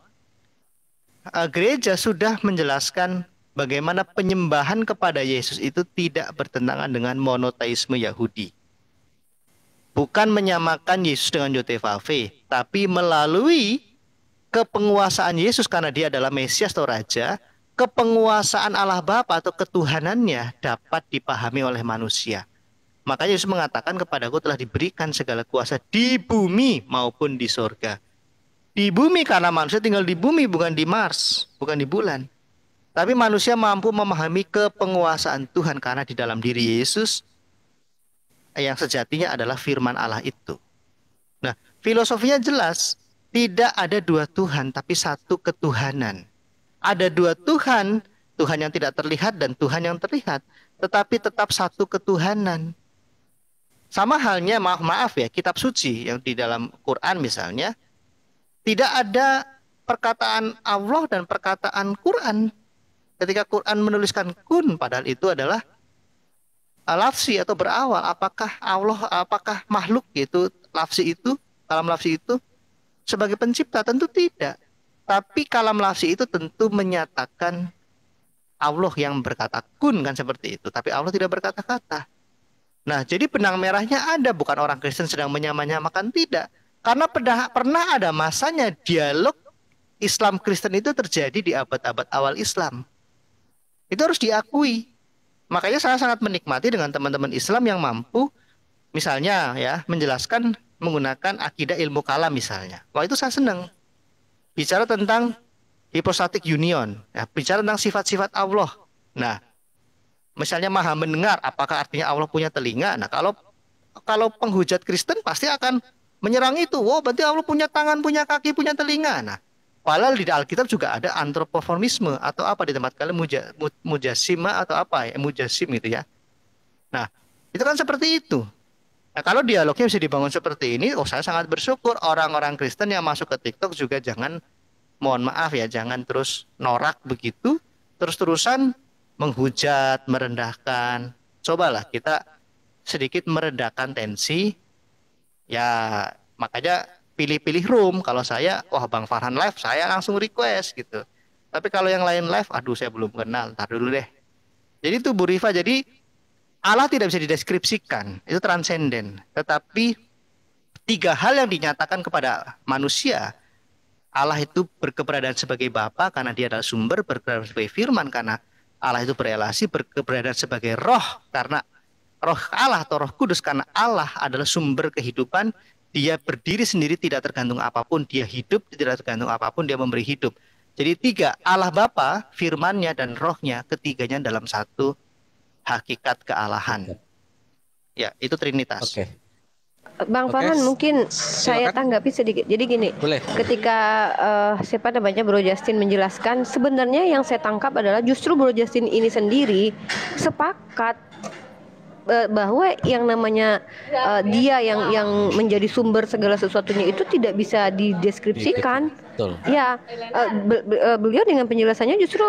gereja sudah menjelaskan bagaimana penyembahan kepada Yesus itu tidak bertentangan dengan monoteisme Yahudi. Bukan menyamakan Yesus dengan Yotevave, tapi melalui kepenguasaan Yesus karena dia adalah Mesias atau Raja, kepenguasaan Allah Bapa atau ketuhanannya dapat dipahami oleh manusia. Makanya Yesus mengatakan, kepadaku telah diberikan segala kuasa di bumi maupun di sorga. Di bumi karena manusia tinggal di bumi, bukan di Mars, bukan di bulan. Tapi manusia mampu memahami kepenguasaan Tuhan karena di dalam diri Yesus yang sejatinya adalah firman Allah itu. Nah, filosofinya jelas. Tidak ada dua Tuhan, tapi satu ketuhanan. Ada dua Tuhan, Tuhan yang tidak terlihat dan Tuhan yang terlihat. Tetapi tetap satu ketuhanan. Sama halnya maaf ya, kitab suci yang di dalam Quran misalnya, tidak ada perkataan Allah dan perkataan Quran. Ketika Quran menuliskan kun, padahal itu adalah lafzi atau berawal. Apakah Allah, apakah makhluk itu lafzi itu, kalam lafzi itu sebagai pencipta? Tentu tidak. Tapi kalam lafzi itu tentu menyatakan Allah yang berkata kun, kan seperti itu. Tapi Allah tidak berkata-kata. Nah, jadi benang merahnya ada, bukan orang Kristen sedang menyamakan, tidak. Karena pernah ada masanya dialog Islam Kristen itu terjadi di abad-abad awal Islam. Itu harus diakui. Makanya saya sangat menikmati dengan teman-teman Islam yang mampu misalnya ya menjelaskan menggunakan akidah ilmu kalam misalnya. Wah, itu saya senang. Bicara tentang hypostatic union, ya, bicara tentang sifat-sifat Allah. Nah, misalnya maha mendengar, apakah artinya Allah punya telinga? Nah, kalau penghujat Kristen pasti akan menyerang itu. Wow, berarti Allah punya tangan, punya kaki, punya telinga. Nah, padahal di Alkitab juga ada antropoformisme atau apa di tempat kalian mujasima atau apa ya, mujasim itu ya. Nah, itu kan seperti itu. Nah, kalau dialognya bisa dibangun seperti ini, saya sangat bersyukur. Orang-orang Kristen yang masuk ke TikTok juga jangan, mohon maaf ya, jangan terus norak begitu, terus-terusan menghujat, merendahkan. Cobalah kita sedikit meredakan tensi. Ya, makanya pilih-pilih room. Kalau saya, wah Bang Farhan live, saya langsung request gitu. Tapi kalau yang lain live, aduh saya belum kenal, ntar dulu deh. Jadi itu Bu Rifa, jadi Allah tidak bisa dideskripsikan, itu transenden. Tetapi 3 hal yang dinyatakan kepada manusia, Allah itu berkeberadaan sebagai Bapa karena dia adalah sumber, berkeberadaan sebagai firman karena Allah itu berelasi, berkeberadaan sebagai roh karena roh Allah atau roh kudus karena Allah adalah sumber kehidupan. Dia berdiri sendiri, tidak tergantung apapun, dia hidup, tidak tergantung apapun, dia memberi hidup. Jadi 3, Allah Bapa, firman-Nya dan rohnya, ketiganya dalam satu hakikat kealahan. Ya, itu Trinitas. Oke. Bang Farhan, mungkin saya Silakan. tanggapi sedikit. Jadi gini, Boleh. ketika siapa namanya Bro Justin menjelaskan, sebenarnya yang saya tangkap adalah justru Bro Justin ini sendiri sepakat bahwa yang namanya dia yang menjadi sumber segala sesuatunya itu tidak bisa dideskripsikan. Betul. Ya, beliau dengan penjelasannya justru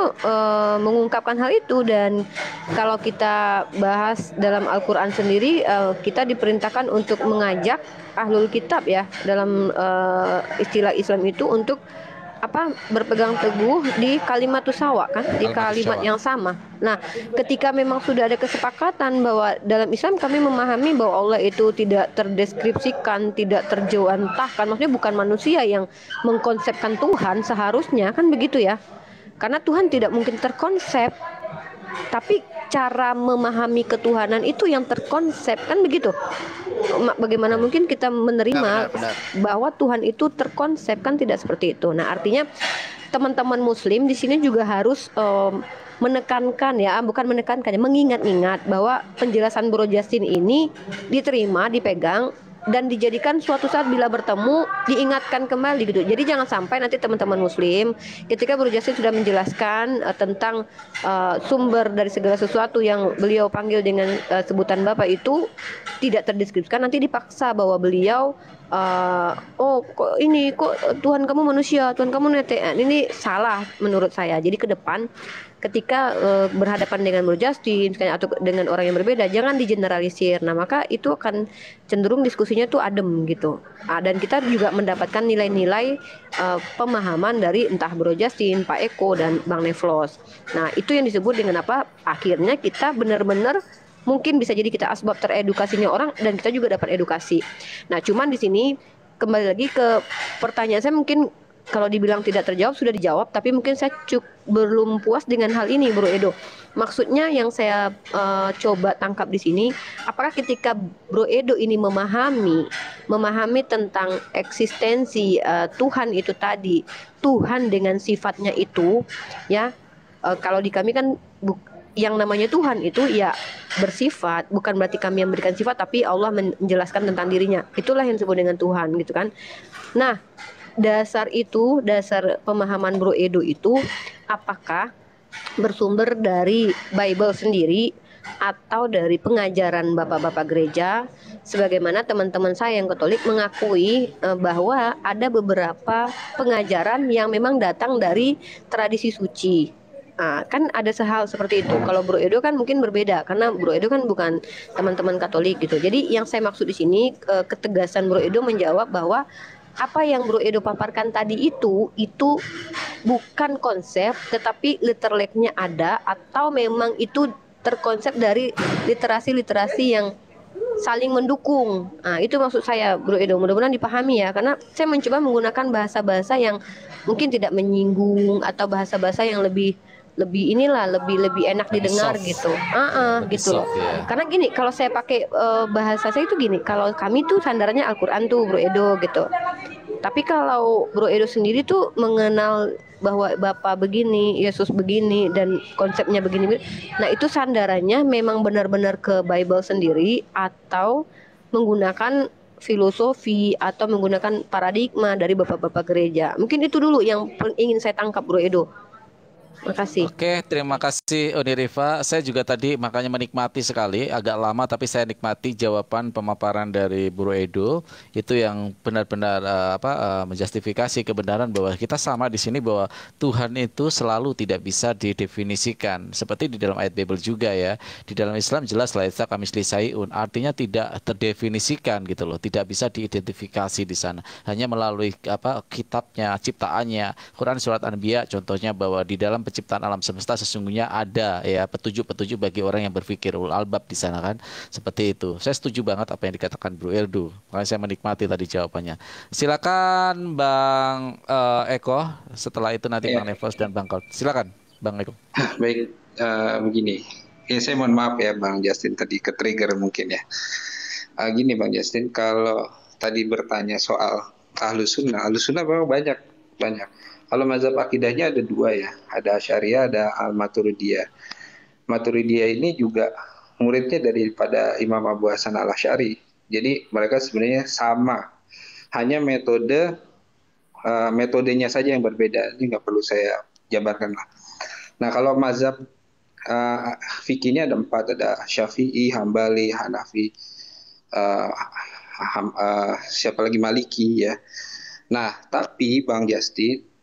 mengungkapkan hal itu. Dan kalau kita bahas dalam Al-Quran sendiri, kita diperintahkan untuk mengajak ahlul kitab ya, dalam istilah Islam itu untuk berpegang teguh di kalimatus sawa, kan, di kalimat yang sama. Nah, ketika memang sudah ada kesepakatan bahwa dalam Islam kami memahami bahwa Allah itu tidak terdeskripsikan, tidak terjauhantahkan, maksudnya bukan manusia yang mengkonsepkan Tuhan seharusnya, kan begitu ya. Karena Tuhan tidak mungkin terkonsep, tapi cara memahami ketuhanan itu yang terkonsep, kan begitu. Bagaimana mungkin kita menerima bahwa Tuhan itu terkonsep, kan tidak seperti itu. Nah, artinya teman-teman Muslim di sini juga harus menekankan ya, bukan menekankan ya, mengingat-ingat bahwa penjelasan Bro Justin ini diterima, dipegang, dan dijadikan suatu saat bila bertemu diingatkan kembali gitu. Jadi jangan sampai nanti teman-teman Muslim ketika Bro Justin sudah menjelaskan tentang sumber dari segala sesuatu yang beliau panggil dengan sebutan Bapak itu tidak terdeskripsikan, nanti dipaksa bahwa beliau kok Tuhan kamu manusia, Tuhan kamu netean. Ini salah menurut saya. Jadi ke depan ketika berhadapan dengan Bro Justin atau dengan orang yang berbeda, jangan digeneralisir. Nah, maka itu akan cenderung diskusinya tuh adem gitu. Dan kita juga mendapatkan nilai-nilai pemahaman dari entah Bro Justin, Pak Eko, dan Bang Neflos. Nah, itu yang disebut dengan apa? Akhirnya kita benar-benar mungkin bisa jadi kita asbab teredukasinya orang, dan kita juga dapat edukasi. Nah, cuman di sini kembali lagi ke pertanyaan saya, mungkin kalau dibilang tidak terjawab sudah dijawab, tapi mungkin saya belum puas dengan hal ini, Bro Edo. Maksudnya yang saya coba tangkap di sini, apakah ketika Bro Edo ini memahami tentang eksistensi Tuhan itu tadi, Tuhan dengan sifatnya itu, ya, kalau di kami kan yang namanya Tuhan itu ya bersifat, bukan berarti kami yang memberikan sifat, tapi Allah menjelaskan tentang dirinya. Itulah yang disebut dengan Tuhan, gitu kan. Nah, dasar pemahaman Bro Edo itu apakah bersumber dari Bible sendiri atau dari pengajaran bapak-bapak gereja, sebagaimana teman-teman saya yang Katolik mengakui bahwa ada beberapa pengajaran yang memang datang dari tradisi suci. Kan ada hal seperti itu. Kalau Bro Edo kan mungkin berbeda karena Bro Edo kan bukan teman-teman Katolik gitu. Jadi yang saya maksud di sini ketegasan Bro Edo menjawab bahwa apa yang Bro Edo paparkan tadi itu bukan konsep, tetapi literalnya ada, atau memang itu terkonsep dari literasi-literasi yang saling mendukung. Itu maksud saya Bro Edo. Mudah-mudahan dipahami ya, karena saya mencoba menggunakan bahasa-bahasa yang mungkin tidak menyinggung atau bahasa-bahasa yang lebih lebih enak didengar gitu. Gitu loh. Ya. Karena gini, kalau saya pakai bahasa saya itu gini, kalau kami tuh sandarannya Al-Qur'an tuh Bro Edo gitu. Tapi kalau Bro Edo sendiri tuh mengenal bahwa Bapak begini, Yesus begini, dan konsepnya begini. Nah itu sandarannya memang benar-benar ke Bible sendiri atau menggunakan filosofi atau menggunakan paradigma dari bapak-bapak gereja. Mungkin itu dulu yang ingin saya tangkap Bro Edo. Makasih. Oke, terima kasih Uni Rifa. Saya juga tadi makanya menikmati sekali, agak lama tapi saya nikmati jawaban pemaparan dari Bro Edo itu yang benar-benar menjustifikasi kebenaran bahwa kita sama di sini, bahwa Tuhan itu selalu tidak bisa didefinisikan. Seperti di dalam ayat Bible juga ya. Di dalam Islam jelas laisa kamisli sayun, artinya tidak terdefinisikan gitu loh, tidak bisa diidentifikasi di sana. Hanya melalui kitabnya, ciptaannya. Quran surat Anbiya contohnya bahwa di dalam penciptaan alam semesta sesungguhnya ada ya petunjuk-petunjuk bagi orang yang berpikir, ulul albab di sana kan. Seperti itu. Saya setuju banget apa yang dikatakan Bro Edo. Makanya saya menikmati tadi jawabannya. Silakan Bang Eko, setelah itu nanti Bang Nevos dan Bang Kol. Silakan Bang Eko. Baik, begini. Ya, saya mohon maaf ya Bang Justin, tadi ke-trigger mungkin ya. Gini Bang Justin, kalau tadi bertanya soal Ahlus Sunnah memang banyak. Kalau mazhab akidahnya ada dua ya, ada Asy'ariyah, ada Al-Maturidiyah. Maturidiyah ini juga muridnya daripada Imam Abu Hasan Al-Asy'ari. Jadi mereka sebenarnya sama, hanya metodenya saja yang berbeda. Ini nggak perlu saya jabarkan lah. Nah kalau mazhab fikih ini ada 4, ada Syafi'i, Hambali, Hanafi, siapa lagi Maliki ya. Nah tapi Bang Justin,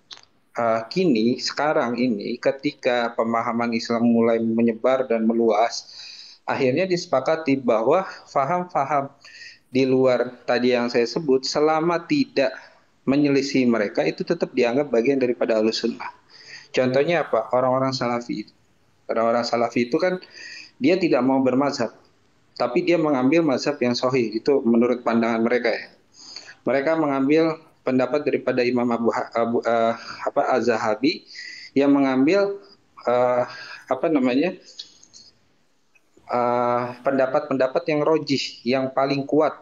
sekarang ini ketika pemahaman Islam mulai menyebar dan meluas, akhirnya disepakati bahwa faham-faham di luar tadi yang saya sebut selama tidak menyelisih mereka itu tetap dianggap bagian daripada Ahlus Sunnah. Contohnya apa? Orang-orang Salafi. Orang-orang Salafi itu kan dia tidak mau bermazhab, tapi dia mengambil mazhab yang sahih, itu menurut pandangan mereka ya. Mereka mengambil pendapat daripada Imam Az-Zahabi yang mengambil pendapat-pendapat yang rojih, yang paling kuat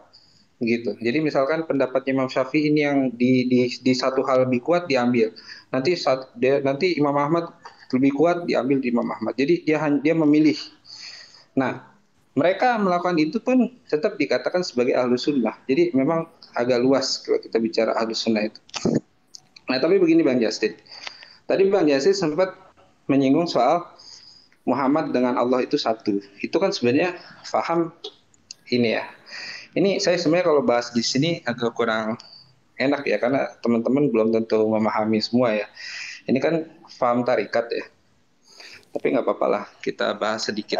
gitu. Jadi misalkan pendapat Imam Syafi'i ini yang di satu hal lebih kuat diambil. Nanti Imam Ahmad lebih kuat diambil di Imam Ahmad. Jadi dia memilih. Nah, mereka melakukan itu pun tetap dikatakan sebagai Ahlus Sunnah. Jadi memang agak luas kalau kita bicara Ahlus Sunnah itu. Nah, tapi begini Bang Justin. Tadi Bang Justin sempat menyinggung soal Muhammad dengan Allah itu satu. Itu kan sebenarnya paham ini ya. Ini saya sebenarnya kalau bahas di sini agak kurang enak ya, karena teman-teman belum tentu memahami semua ya. Ini kan paham tarikat ya. Tapi nggak apa-apa lah, kita bahas sedikit.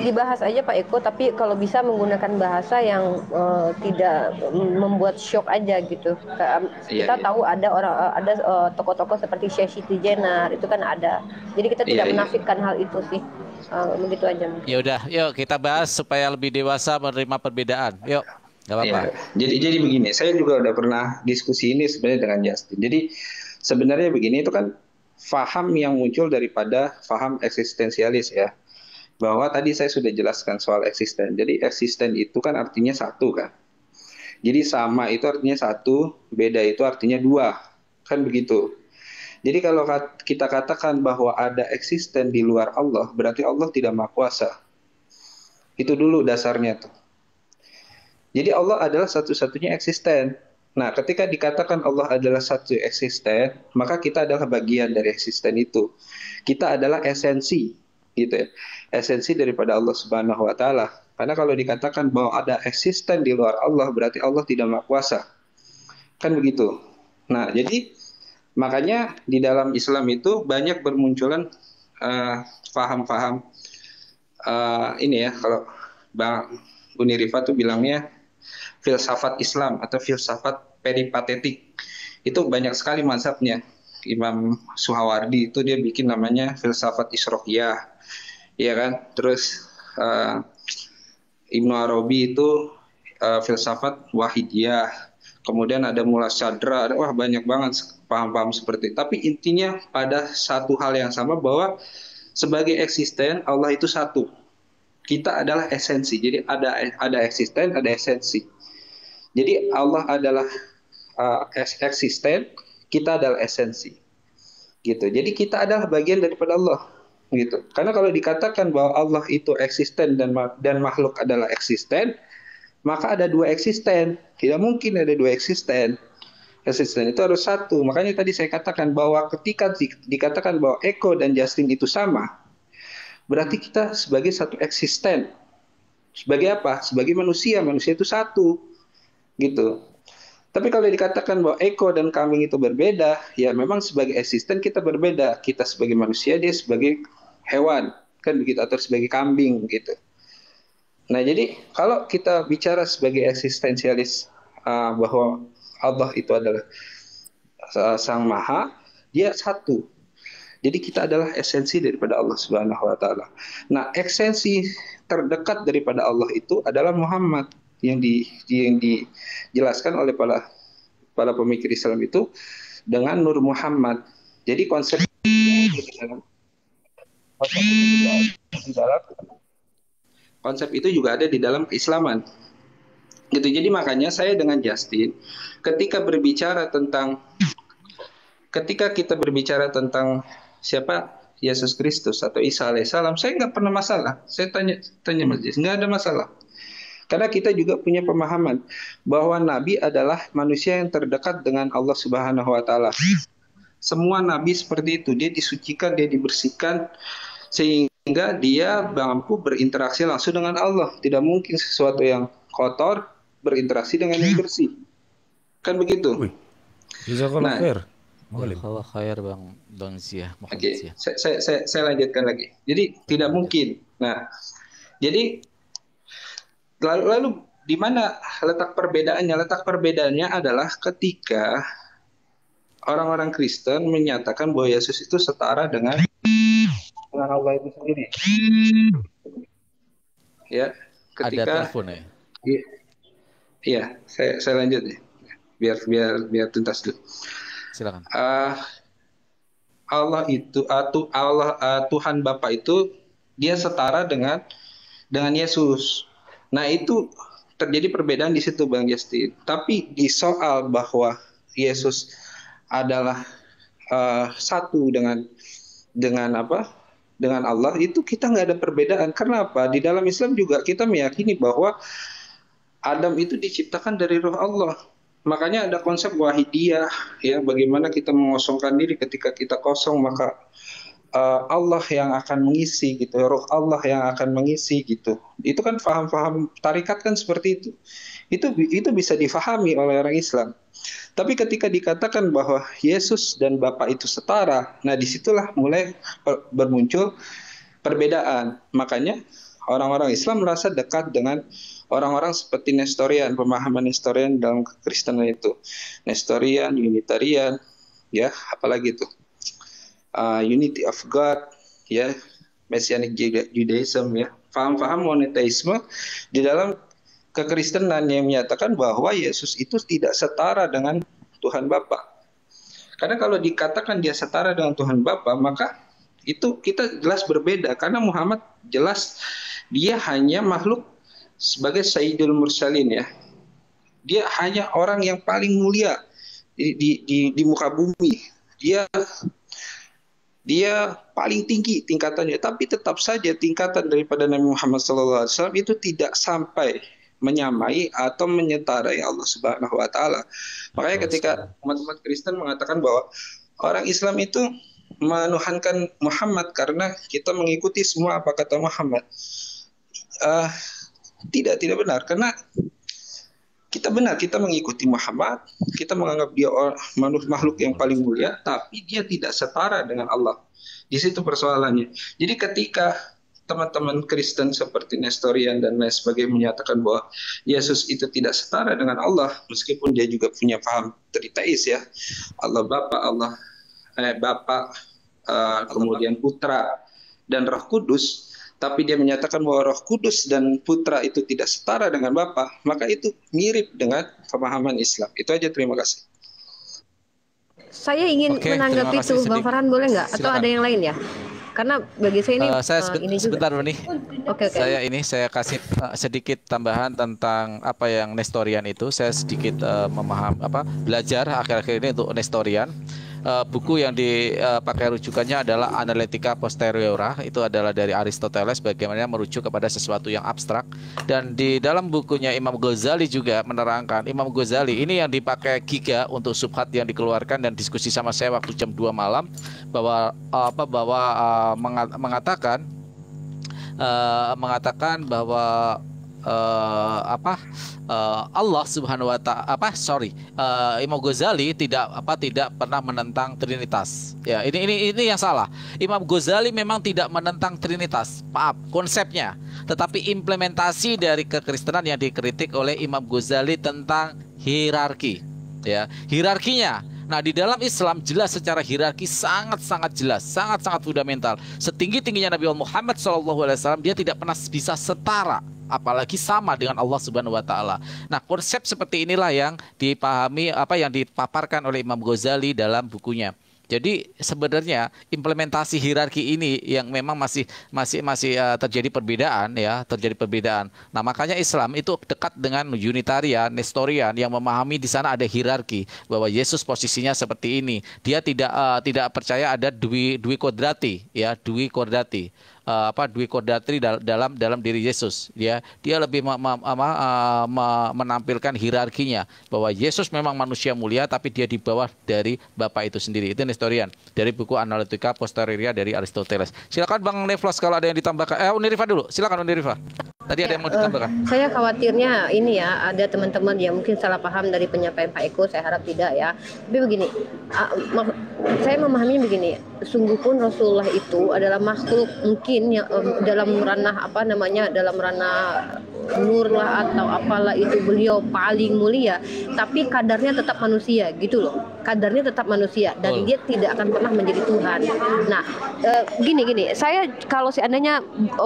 Dibahas aja Pak Eko, tapi kalau bisa menggunakan bahasa yang tidak membuat shock aja gitu. Kita tahu ada tokoh-tokoh seperti Syekh Siti Jenar, itu kan ada. Jadi kita tidak menafikan hal itu sih. Begitu aja. Ya udah, yuk kita bahas supaya lebih dewasa menerima perbedaan. Yuk, nggak apa-apa. Jadi begini, saya juga udah pernah diskusi ini sebenarnya dengan Justin. Jadi sebenarnya begini, itu kan faham yang muncul daripada faham eksistensialis ya. Bahwa tadi saya sudah jelaskan soal eksisten. Jadi eksisten itu kan artinya satu kan. Jadi sama itu artinya satu, beda itu artinya dua. Kan begitu. Jadi kalau kita katakan bahwa ada eksisten di luar Allah, berarti Allah tidak maha kuasa. Itu dulu dasarnya tuh. Jadi Allah adalah satu-satunya eksisten. Nah, ketika dikatakan Allah adalah satu eksisten, maka kita adalah bagian dari eksisten itu. Kita adalah esensi gitu ya. Esensi daripada Allah Subhanahu wa taala. Karena kalau dikatakan bahwa ada eksisten di luar Allah, berarti Allah tidak maha kuasa. Kan begitu. Nah, jadi makanya di dalam Islam itu banyak bermunculan faham-faham ini ya, kalau Bang Uni Rifa tuh bilangnya filsafat Islam atau filsafat peripatetik. Itu banyak sekali mazhabnya. Imam Suhawardi itu dia bikin namanya filsafat Isrofiyah, ya kan? Terus Ibnu Arabi itu filsafat Wahidiyah. Kemudian ada Mullah Sadra, wah banyak banget paham-paham seperti itu. Tapi intinya pada satu hal yang sama, bahwa sebagai eksisten Allah itu satu. Kita adalah esensi. Jadi ada eksisten, ada esensi. Jadi Allah adalah eksisten, kita adalah esensi. Gitu. Jadi kita adalah bagian daripada Allah. Gitu. Karena kalau dikatakan bahwa Allah itu eksisten dan makhluk adalah eksisten, maka ada dua eksisten. Tidak mungkin ada dua eksisten. Eksisten itu harus satu. Makanya tadi saya katakan bahwa ketika dikatakan bahwa Eko dan Justin itu sama, berarti kita sebagai satu eksisten. Sebagai apa? Sebagai manusia. Manusia itu satu. Gitu. Tapi kalau dikatakan bahwa Eko dan kambing itu berbeda, ya memang sebagai eksisten kita berbeda. Kita sebagai manusia, dia sebagai hewan, kan begitu, atau sebagai kambing gitu. Nah, jadi kalau kita bicara sebagai eksistensialis bahwa Allah itu adalah Sang Maha, dia satu. Jadi kita adalah esensi daripada Allah Subhanahu wa taala. Nah, esensi terdekat daripada Allah itu adalah Muhammad, yang dijelaskan oleh para pemikir Islam itu dengan Nur Muhammad. Jadi konsep itu juga ada di dalam keislaman. Gitu. Jadi makanya saya dengan Justin ketika kita berbicara tentang siapa Yesus Kristus atau Isa alaihissalam, saya nggak pernah masalah. Saya tanya Mas Jis, nggak ada masalah. Karena kita juga punya pemahaman bahwa Nabi adalah manusia yang terdekat dengan Allah Subhanahu wa taala. Semua Nabi seperti itu, dia disucikan, dia dibersihkan, sehingga dia mampu berinteraksi langsung dengan Allah. Tidak mungkin sesuatu yang kotor berinteraksi dengan yang bersih. Kan begitu? Jazakallah khair. Jazakallah khair Bang Ziyah. Oke, saya lanjutkan lagi. Jadi tidak mungkin. Nah, jadi lalu di mana letak perbedaannya? Letak perbedaannya adalah ketika orang-orang Kristen menyatakan bahwa Yesus itu setara dengan Allah itu sendiri. Ya, ketika ada telepon ya. Iya, saya lanjut ya. Biar tuntas dulu. Silakan. Allah itu Tuhan Bapa itu dia setara dengan Yesus. Nah, itu terjadi perbedaan di situ Bang Justin. Tapi di soal bahwa Yesus adalah satu dengan Allah, itu kita nggak ada perbedaan. Karena apa? Di dalam Islam juga kita meyakini bahwa Adam itu diciptakan dari Ruh Allah. Makanya ada konsep wahidiyah, ya, bagaimana kita mengosongkan diri. Ketika kita kosong, maka Allah yang akan mengisi gitu, Ruh Allah yang akan mengisi gitu. Itu kan paham-paham tarikat kan seperti itu. Itu bisa difahami oleh orang Islam. Tapi ketika dikatakan bahwa Yesus dan Bapa itu setara, nah disitulah mulai bermuncul perbedaan. Makanya orang-orang Islam merasa dekat dengan orang-orang seperti Nestorian, pemahaman Nestorian dalam kekristenan itu. Nestorian, Unitarian, ya, apalagi itu. Unity of God, ya, Messianic Judaism, ya, paham-paham monoteisme di dalam kekristenan yang menyatakan bahwa Yesus itu tidak setara dengan Tuhan Bapa. Karena kalau dikatakan dia setara dengan Tuhan Bapa, maka itu kita jelas berbeda. Karena Muhammad jelas dia hanya makhluk sebagai Sayyidul Mursalin, ya. Dia hanya orang yang paling mulia di muka bumi. Dia paling tinggi tingkatannya, tapi tetap saja tingkatan daripada Nabi Muhammad SAW itu tidak sampai menyamai atau menyetarai Allah Subhanahu wa taala. Makanya ketika umat-umat Kristen mengatakan bahwa orang Islam itu menuhankan Muhammad karena kita mengikuti semua apa kata Muhammad. Eh, tidak benar karena kita mengikuti Muhammad, kita menganggap dia makhluk yang paling mulia, tapi dia tidak setara dengan Allah. Di situ persoalannya. Jadi ketika teman-teman Kristen seperti Nestorian dan lain sebagainya menyatakan bahwa Yesus itu tidak setara dengan Allah, meskipun dia juga punya paham triteis ya, Allah Bapa, kemudian Putra dan Roh Kudus, tapi dia menyatakan bahwa Roh Kudus dan Putra itu tidak setara dengan Bapa, maka itu mirip dengan pemahaman Islam. Itu aja, terima kasih. Saya ingin menanggapi itu, Bang Farhan, boleh nggak? Atau ada yang lain ya? Karena bagi saya ini ini sebentar juga. nih. Oke. Saya kasih sedikit tambahan tentang apa yang Nestorian itu. Saya sedikit belajar akhir-akhir ini untuk Nestorian. Buku yang dipakai rujukannya adalah Analytica Posteriora, itu adalah dari Aristoteles, bagaimana merujuk kepada sesuatu yang abstrak. Dan di dalam bukunya Imam Ghazali juga menerangkan, Imam Ghazali ini yang dipakai Giga untuk subhat yang dikeluarkan dan diskusi sama saya waktu jam 2 malam bahwa mengatakan bahwa Allah Subhanahu wa Ta'ala Imam Ghazali tidak pernah menentang Trinitas. Ya, ini yang salah. Imam Ghazali memang tidak menentang Trinitas, konsepnya, tetapi implementasi dari kekristenan yang dikritik oleh Imam Ghazali tentang hierarki. Ya, hierarkinya. Nah, di dalam Islam jelas secara hierarki sangat-sangat jelas, sangat-sangat fundamental. Setinggi-tingginya Nabi Muhammad SAW, dia tidak pernah bisa setara, apalagi sama dengan Allah Subhanahu wa Ta'ala. Nah, konsep seperti inilah yang dipahami, yang dipaparkan oleh Imam Ghazali dalam bukunya. Jadi sebenarnya implementasi hierarki ini yang memang masih terjadi perbedaan ya, Nah, makanya Islam itu dekat dengan Unitarian, Nestorian yang memahami di sana ada hierarki, bahwa Yesus posisinya seperti ini. Dia tidak percaya ada dui kodrati ya, dui kodrati dalam diri Yesus, ya. Dia lebih menampilkan hierarkinya, bahwa Yesus memang manusia mulia tapi dia di bawah dari Bapa itu sendiri. Itu Nestorian dari buku Analytica Posteriora dari Aristoteles. Silakan Bang Neflos kalau ada yang ditambahkan. Unirifa dulu. Silakan Unirifa. Tadi ada yang mau ditambahkan. Saya khawatirnya ini ya, ada teman-teman yang mungkin salah paham dari penyampaian Pak Eko. Saya harap tidak ya. Tapi begini, saya memahaminya begini. Sungguh pun Rasulullah itu adalah makhluk mungkin yang dalam ranah dalam ranah nur lah atau apalah itu, beliau paling mulia, tapi kadarnya tetap manusia gitu loh. Kadarnya tetap manusia dan dia tidak akan pernah menjadi Tuhan. Nah, gini, saya kalau seandainya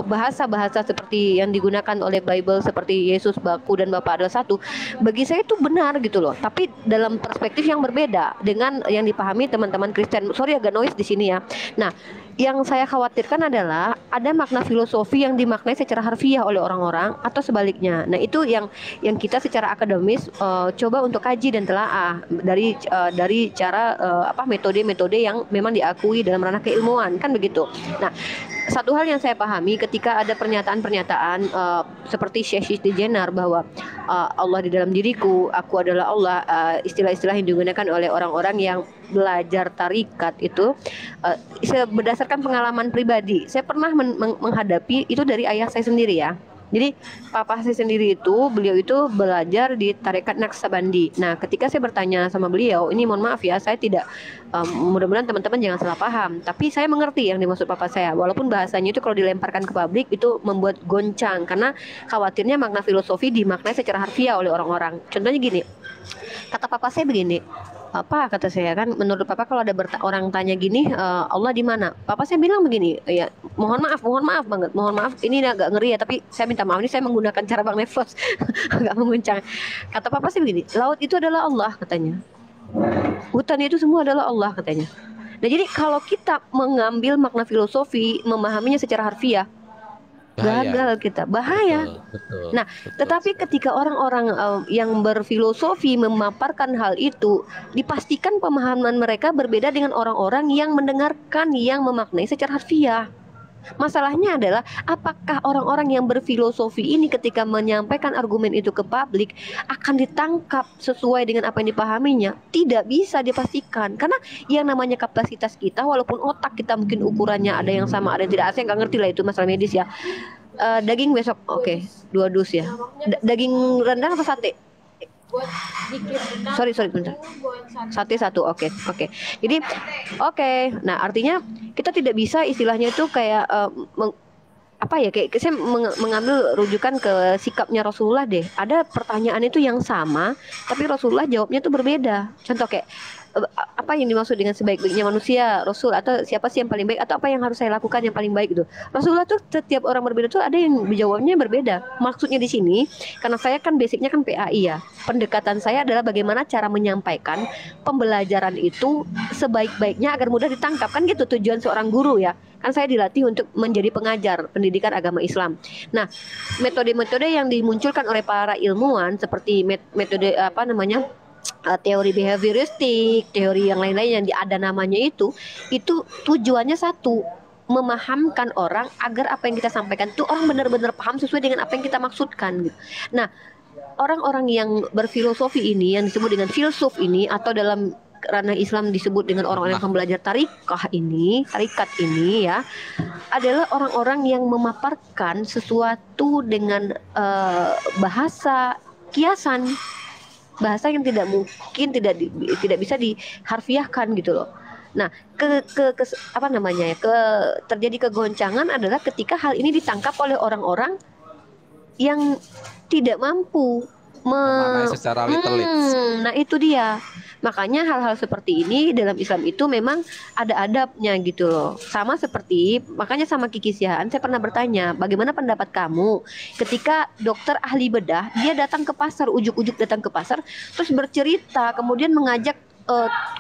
bahasa-bahasa seperti yang digunakan oleh Bible seperti Yesus, Baku dan Bapa adalah satu, bagi saya itu benar gitu loh. Tapi dalam perspektif yang berbeda dengan yang dipahami teman-teman Kristen. Sorry agak noise di sini ya. Nah, yang saya khawatirkan adalah ada makna filosofi yang dimaknai secara harfiah oleh orang-orang atau sebaliknya. Nah, itu yang kita secara akademis coba untuk kaji dan telaah dari cara metode-metode yang memang diakui dalam ranah keilmuan, kan begitu. Nah, satu hal yang saya pahami ketika ada pernyataan-pernyataan seperti Syekh Dijenar bahwa Allah di dalam diriku, aku adalah Allah, istilah-istilah yang digunakan oleh orang-orang yang belajar tarikat itu, berdasarkan pengalaman pribadi, saya pernah menghadapi itu dari ayah saya sendiri ya. Jadi papa saya sendiri itu, beliau itu belajar di tarekat Naqsabandi. Nah, ketika saya bertanya sama beliau, ini mohon maaf ya, saya tidak, mudah-mudahan teman-teman jangan salah paham, tapi saya mengerti yang dimaksud papa saya. Walaupun bahasanya itu kalau dilemparkan ke publik itu membuat goncang, karena khawatirnya makna filosofi dimaknai secara harfiah oleh orang-orang. Contohnya gini, kata papa saya begini, apa kata saya kan, menurut papa kalau ada orang tanya gini, Allah di mana? Papa saya bilang begini, ya mohon maaf banget, mohon maaf ini agak ngeri ya, tapi saya minta maaf, ini saya menggunakan cara Bang Nefos agak menguncang. Kata papa saya begini, laut itu adalah Allah katanya, hutan itu semua adalah Allah katanya. Nah, jadi kalau kita mengambil makna filosofi, memahaminya secara harfiah, gagal kita, bahaya. Betul. Nah, tetapi ketika orang-orang yang berfilosofi memaparkan hal itu, dipastikan pemahaman mereka berbeda dengan orang-orang yang mendengarkan, yang memaknai secara harfiah. Masalahnya adalah apakah orang-orang yang berfilosofi ini ketika menyampaikan argumen itu ke publik akan ditangkap sesuai dengan apa yang dipahaminya? Tidak bisa dipastikan, karena yang namanya kapasitas kita, walaupun otak kita mungkin ukurannya ada yang sama ada yang tidak, saya nggak ngerti lah itu masalah medis ya. Daging besok oke, 2 dus ya. Daging rendang atau sate? Sorry bentar. Sate 1, oke. Jadi oke. Nah, artinya kita tidak bisa istilahnya itu kayak apa ya, kayak saya mengambil rujukan ke sikapnya Rasulullah deh. Ada pertanyaan itu yang sama, tapi Rasulullah jawabnya itu berbeda. Contoh kayak apa yang dimaksud dengan sebaik-baiknya manusia, Rasul, atau siapa sih yang paling baik, atau apa yang harus saya lakukan yang paling baik gitu. Rasulullah tuh setiap orang berbeda tuh ada yang jawabnya berbeda. Maksudnya di sini, karena saya kan basicnya kan PAI ya. Pendekatan saya adalah bagaimana cara menyampaikan pembelajaran itu sebaik-baiknya agar mudah ditangkap, kan gitu tujuan seorang guru ya. Kan saya dilatih untuk menjadi pengajar pendidikan agama Islam. Nah, metode-metode yang dimunculkan oleh para ilmuwan seperti metode apa namanya, teori behavioristik, teori yang lain-lain yang ada namanya itu tujuannya satu, memahamkan orang agar apa yang kita sampaikan itu orang benar-benar paham sesuai dengan apa yang kita maksudkan gitu. Nah, orang-orang yang berfilosofi ini yang disebut dengan filsuf ini, atau dalam ranah Islam disebut dengan orang-orang yang pembelajar tarikat ini ya, adalah orang-orang yang memaparkan sesuatu dengan bahasa kiasan, bahasa yang tidak mungkin tidak bisa diharfiahkan gitu loh. Nah, apa namanya ya, terjadi kegoncangan adalah ketika hal ini ditangkap oleh orang-orang yang tidak mampu memaknai secara literal. Nah, itu dia. Makanya hal-hal seperti ini dalam Islam itu memang ada adabnya gitu loh. Sama seperti, makanya sama Kiki Sihaan saya pernah bertanya, bagaimana pendapat kamu ketika dokter ahli bedah dia datang ke pasar, ujuk-ujuk datang ke pasar, terus bercerita, kemudian mengajak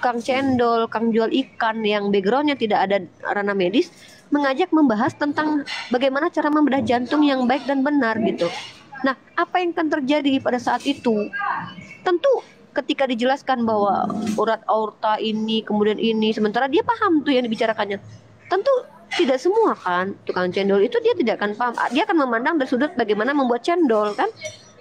Kang cendol, Kang jual ikan yang backgroundnya tidak ada ranah medis, mengajak membahas tentang bagaimana cara membedah jantung yang baik dan benar gitu. Nah, apa yang akan terjadi pada saat itu? Tentu ketika dijelaskan bahwa urat aorta ini kemudian ini, sementara dia paham tuh yang dibicarakannya, tentu tidak semua kan. Tukang cendol itu dia tidak akan paham, dia akan memandang dari sudut bagaimana membuat cendol kan.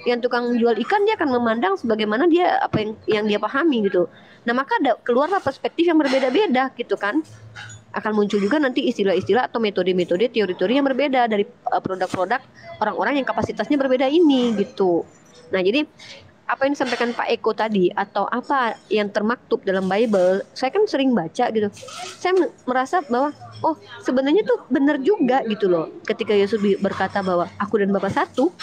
Yang tukang jual ikan dia akan memandang sebagaimana dia apa yang dia pahami gitu. Nah, maka keluarlah perspektif yang berbeda-beda gitu kan. Akan muncul juga nanti istilah-istilah atau metode-metode, teori-teori yang berbeda dari produk-produk orang-orang yang kapasitasnya berbeda ini gitu. Nah, jadi apa yang disampaikan Pak Eko tadi atau apa yang termaktub dalam Bible, saya kan sering baca gitu. Saya merasa bahwa oh, sebenarnya tuh benar juga gitu loh. Ketika Yesus berkata bahwa aku dan Bapa satu.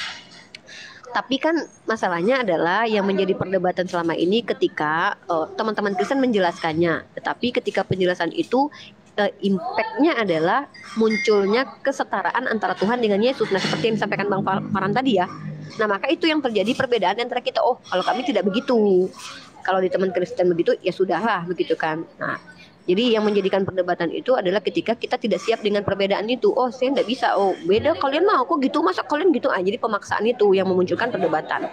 Tapi kan masalahnya adalah yang menjadi perdebatan selama ini ketika teman-teman Kristen menjelaskannya. Tetapi ketika penjelasan itu impact-nya adalah munculnya kesetaraan antara Tuhan dengan Yesus. Nah, seperti yang disampaikan Bang Farhan tadi ya. Nah, maka itu yang terjadi perbedaan antara kita. Oh, kalau kami tidak begitu. Kalau di teman Kristen begitu, ya sudahlah begitu kan. Nah, jadi yang menjadikan perdebatan itu adalah ketika kita tidak siap dengan perbedaan itu. Oh, saya tidak bisa. Oh, beda kalian mau kok gitu. Masa kalian gitu? Jadi pemaksaan itu yang memunculkan perdebatan.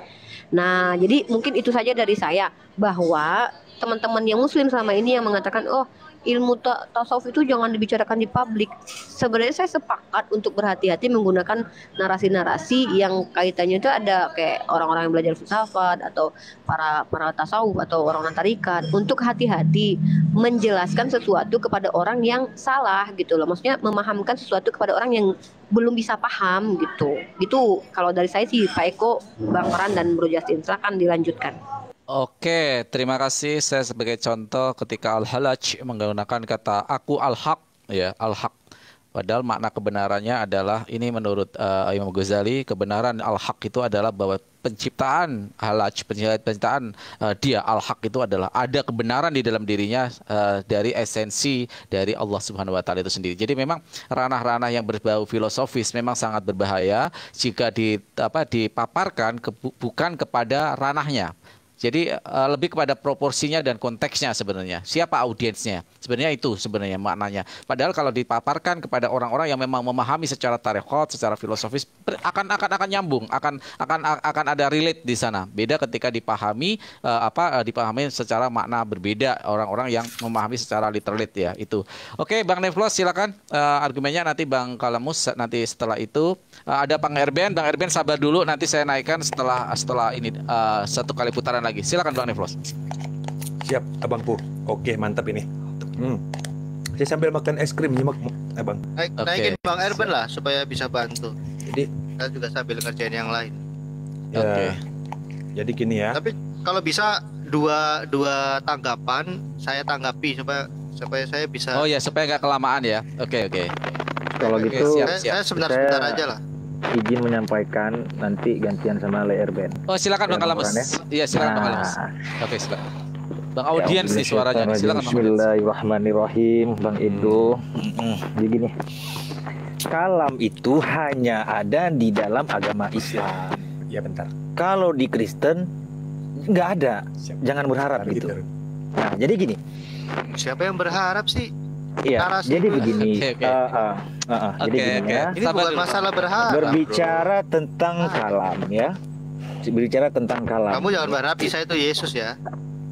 Nah, jadi mungkin itu saja dari saya, bahwa teman-teman yang muslim selama ini yang mengatakan oh, ilmu tasawuf itu jangan dibicarakan di publik. Sebenarnya saya sepakat untuk berhati-hati menggunakan narasi-narasi yang kaitannya itu ada kayak orang-orang yang belajar filsafat atau para tasawuf atau orang-orang tarikat, untuk hati-hati menjelaskan sesuatu kepada orang yang salah gitu loh. Maksudnya memahamkan sesuatu kepada orang yang belum bisa paham gitu. Gitu kalau dari saya sih, Pak Eko, Bang Farhan dan Bro Justin, silakan dilanjutkan. Oke, terima kasih. Saya sebagai contoh ketika Al-Halaj menggunakan kata aku al-haq, ya, al-haq. Padahal makna kebenarannya adalah, ini menurut Imam Ghazali, kebenaran al-haq itu adalah bahwa penciptaan Halaj, penciptaan dia al-haq itu adalah ada kebenaran di dalam dirinya dari esensi dari Allah Subhanahu wa taala itu sendiri. Jadi memang ranah-ranah yang berbau filosofis memang sangat berbahaya jika dipaparkan bukan kepada ranahnya. Jadi lebih kepada proporsinya dan konteksnya sebenarnya. Siapa audiensnya? Sebenarnya itu sebenarnya maknanya. Padahal kalau dipaparkan kepada orang-orang yang memang memahami secara tarekat, secara filosofis akan nyambung, akan ada relate di sana. Beda ketika dipahami dipahami secara makna berbeda orang-orang yang memahami secara literate ya itu. Oke, Bang Neflos silakan argumennya, nanti Bang Kalamus nanti setelah itu ada Bang Erben. Bang Erben sabar dulu, nanti saya naikkan setelah ini satu kali putaran lagi. Silakan Bang Neflos. Siap, Abang Pu. Oke, mantap ini. Saya sambil makan es krim nyimak, Abang. Naikin Bang Erben lah supaya bisa bantu. Jadi kita juga sambil ngerjain yang lain. Ya, jadi gini ya. Tapi kalau bisa dua tanggapan saya tanggapi supaya saya bisa. Oh ya, supaya nggak kelamaan ya. Oke. Kalau gitu siap. Saya sebentar aja lah. izin menyampaikan, nanti gantian sama Le Erben. Oh silakan Bang Kalamus. Iya silakan Bang Kalamus. Oke silakan. Bang audiens nih suaranya nih. Silakan Bang. Bismillahirrahmanirrahim, Bang Indo. Jadi gini, kalam itu hanya ada di dalam agama Islam. Ya bentar. Kalau di Kristen nggak ada. Jangan berharap gitu. Nah, jadi gini. Siapa yang berharap sih? Iya, jadi begini. Jadi gini ya. Ini bukan masalah berharap. Berbicara tentang kalam ya. Berbicara tentang kalam. Kamu jangan berharap Isa itu Yesus ya.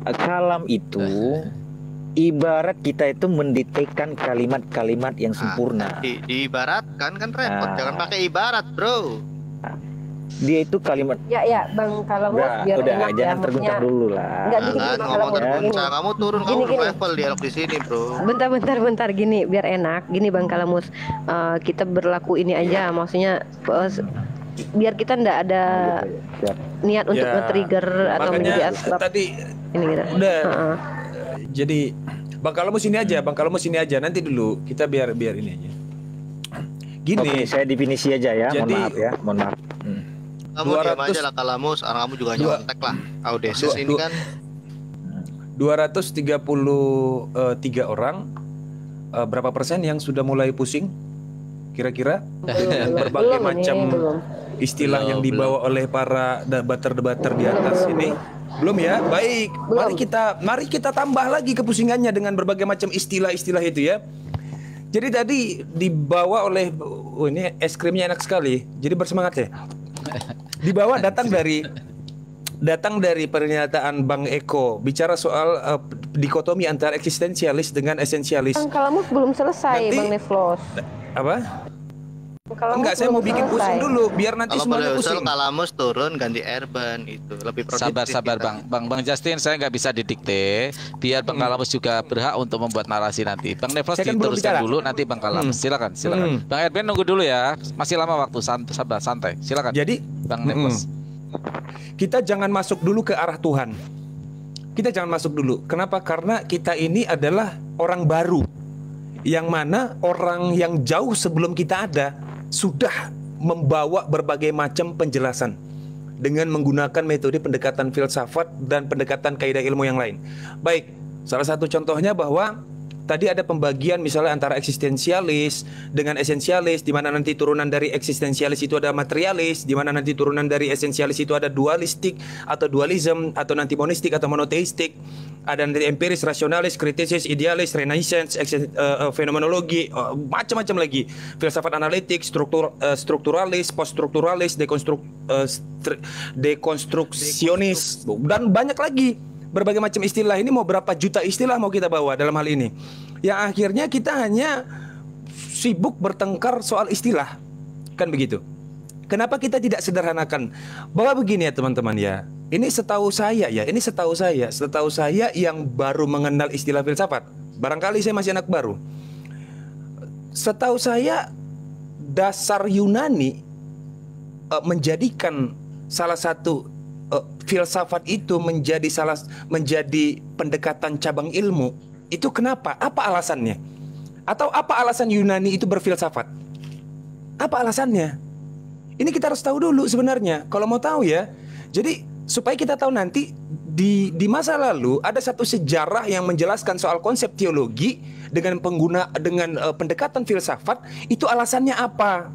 Kalam itu ibarat kita itu mendetekkan kalimat-kalimat yang sempurna. Diibaratkan kan repot. Jangan pakai ibarat, bro. Dia itu kalimat. Ya Bang Kalamus biar udah, enak jangan ya, terguncang dulu lah. Enggak gini Jangan Bang ngomong Kalamus terguncang. Kamu turun, kamu Gini. level dialog di sini, bro. Bentar gini biar enak. Gini Bang Kalamus, kita berlaku ini aja, maksudnya biar kita ndak ada niat untuk nge-trigger atau menjadi asbab. Tadi ini gitu. Udah. Jadi Bang Kalamus ini aja, nanti dulu kita biar ini aja. Gini. Oke, saya definisi aja ya. Jadi, Mohon maaf. Kamu diam aja lah Kalamus, kamu juga nyontek lah. Audesis ini kan 233 orang, berapa persen yang sudah mulai pusing? Kira-kira berbagai macam istilah yang dibawa oleh para debater-debater di atas ini. Belum ya? Baik. Mari kita tambah lagi kepusingannya dengan berbagai macam istilah-istilah itu ya. Jadi tadi dibawa oleh ini es krimnya enak sekali. Jadi bersemangat ya. Dibawa datang dari pernyataan Bang Eko bicara soal dikotomi antara eksistensialis dengan esensialis. Bang Kalamus belum selesai. Nanti, Bang Neflos. Apa? Enggak, saya mau bikin pusing dulu biar nanti semuanya pusing. Kalamus turun ganti Erben itu lebih produktif. Sabar Bang Justin, saya nggak bisa didikte. Biar Bang Kalamus juga berhak untuk membuat narasi nanti. Bang Neflos diteruskan dulu, nanti Bang Kalamus. Silakan. Bang Erben nunggu dulu ya. Masih lama waktu, santai. Silakan. Jadi Bang Neflos. Kita jangan masuk dulu ke arah Tuhan. Kita jangan masuk dulu. Kenapa? Karena kita ini adalah orang baru. Yang mana orang yang jauh sebelum kita ada sudah membawa berbagai macam penjelasan dengan menggunakan metode pendekatan filsafat dan pendekatan kaidah ilmu yang lain. Baik, salah satu contohnya bahwa tadi ada pembagian misalnya antara eksistensialis dengan esensialis, di mana nanti turunan dari eksistensialis itu ada materialis, di mana nanti turunan dari esensialis itu ada dualistik atau dualism, atau nanti monistik atau monoteistik. Ada nanti empiris, rasionalis, kritisis, idealis, renaissance, fenomenologi, macam-macam lagi. Filsafat analitik, strukturalis, poststrukturalis, dekonstruksionis, dan banyak lagi. Berbagai macam istilah ini, mau berapa juta istilah mau kita bawa dalam hal ini. Yang akhirnya kita hanya sibuk bertengkar soal istilah. Kan begitu. Kenapa kita tidak sederhanakan? Bahwa begini ya teman-teman ya. Ini setahu saya yang baru mengenal istilah filsafat. Barangkali saya masih anak baru. Setahu saya dasar Yunani menjadikan salah satu filsafat itu menjadi pendekatan cabang ilmu. Itu kenapa? Apa alasannya? Atau apa alasan Yunani itu berfilsafat? Apa alasannya? Ini kita harus tahu dulu sebenarnya. Kalau mau tahu ya. Jadi supaya kita tahu nanti di masa lalu ada satu sejarah yang menjelaskan soal konsep teologi dengan pendekatan filsafat, itu alasannya apa?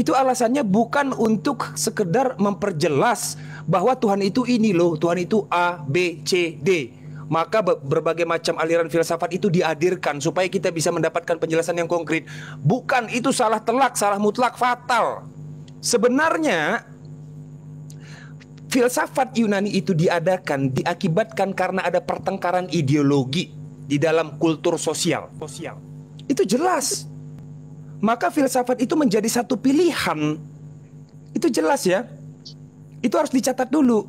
Itu alasannya bukan untuk sekedar memperjelas bahwa Tuhan itu ini loh, Tuhan itu A, B, C, D. Maka berbagai macam aliran filsafat itu dihadirkan supaya kita bisa mendapatkan penjelasan yang konkret. Bukan, itu salah telak, salah mutlak, fatal. Sebenarnya filsafat Yunani itu diakibatkan karena ada pertengkaran ideologi di dalam kultur sosial. Itu jelas. Maka filsafat itu menjadi satu pilihan. Itu jelas ya. Itu harus dicatat dulu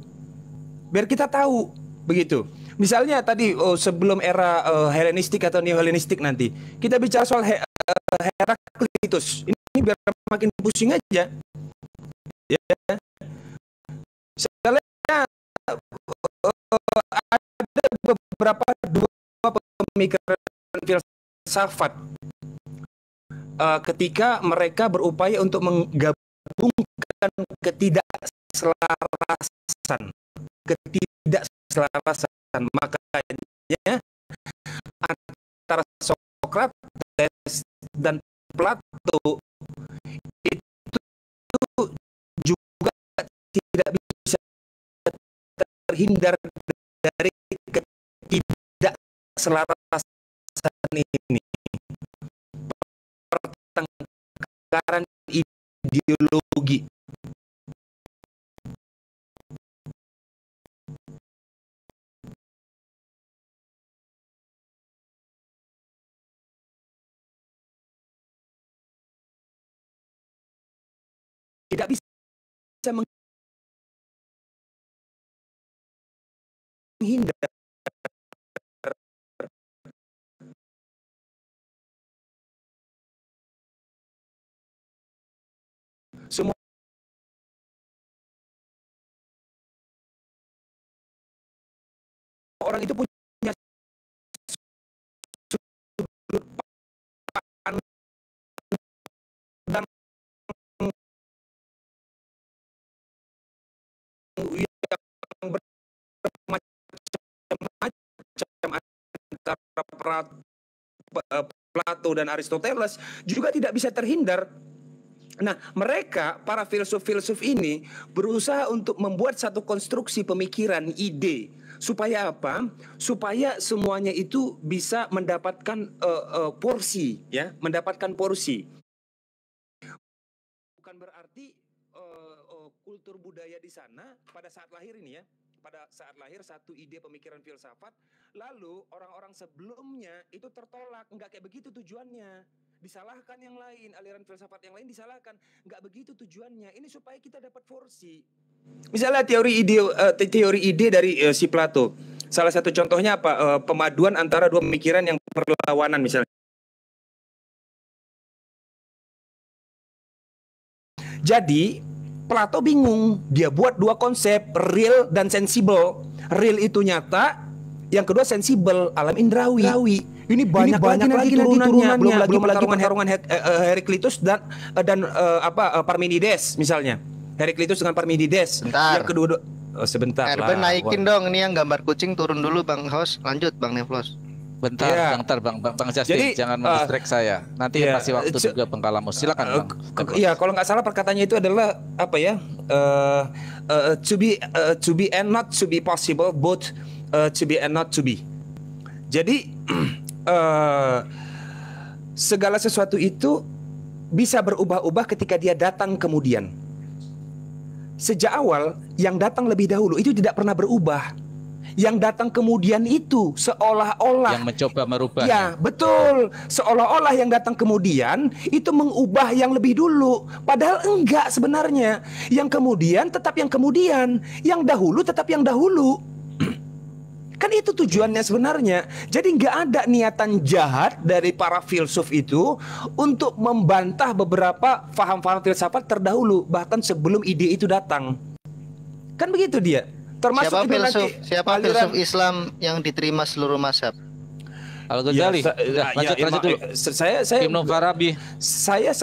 biar kita tahu, begitu. Misalnya tadi sebelum era Helenistik atau Neo-Helenistik, nanti kita bicara soal Heraklitus. Ini biar makin pusing aja. Ya. Misalnya ada beberapa dua pemikiran filsafat ketika mereka berupaya untuk menggabungkan ketidakselarasan, makanya antara Sokrates dan Plato itu juga tidak bisa terhindar dari ketidakselarasan ini. Pertengkaran ideologi. Tidak bisa menghindar. Semua orang itu punya sudut pandang yang bermacam-macam antara Plato dan Aristoteles juga tidak bisa terhindar. Nah, mereka, para filsuf-filsuf ini berusaha untuk membuat satu konstruksi pemikiran, ide. Supaya apa? Supaya semuanya itu bisa mendapatkan porsi, ya, mendapatkan porsi. Bukan berarti kultur budaya di sana pada saat lahir ini ya, pada saat lahir satu ide pemikiran filsafat, lalu orang-orang sebelumnya itu tertolak, enggak kayak begitu tujuannya. Disalahkan yang lain, aliran filsafat yang lain disalahkan. Nggak begitu tujuannya. Ini supaya kita dapat porsi. Misalnya teori ide dari si Plato. Salah satu contohnya apa? Pemaduan antara dua pemikiran yang berlawanan misalnya. Jadi Plato bingung. Dia buat dua konsep, real dan sensible. Real itu nyata, yang kedua sensibel, alam indrawi. Ini banyak lagi turunannya. Belum lagi pertarungan Heraklitus dan Parmenides misalnya. Heraklitus dengan Parmenides. Bentar. Yang kedua sebentar Erben lah. naikin dong, ini yang gambar kucing turun dulu Bang Host. Lanjut Bang Neflos. Bentar, Ya. Bang Justin, Jadi, jangan mendistract saya. Nanti ya, kasih waktu juga Bang Kalamus. Silakan Bang. Iya, kalau nggak salah perkataannya itu adalah apa ya? To be and not to be possible, both to be and not to be. Jadi segala sesuatu itu bisa berubah-ubah ketika dia datang kemudian. Sejak awal yang datang lebih dahulu itu tidak pernah berubah. Yang datang kemudian itu seolah-olah Yang mencoba merubah. ya, betul. Seolah-olah yang datang kemudian itu mengubah yang lebih dulu. Padahal enggak sebenarnya. Yang kemudian tetap yang kemudian. Yang dahulu tetap yang dahulu. Kan itu tujuannya sebenarnya. Jadi nggak ada niatan jahat dari para filsuf itu untuk membantah beberapa faham-faham filsafat terdahulu, bahkan sebelum ide itu datang. Kan begitu dia. Termasuk Siapa itu filsuf? nanti Siapa aliran- filsuf Islam yang diterima seluruh mazhab? Al-Ghazali. Udah, lanjut dulu. Saya Ibnu Farabi. saya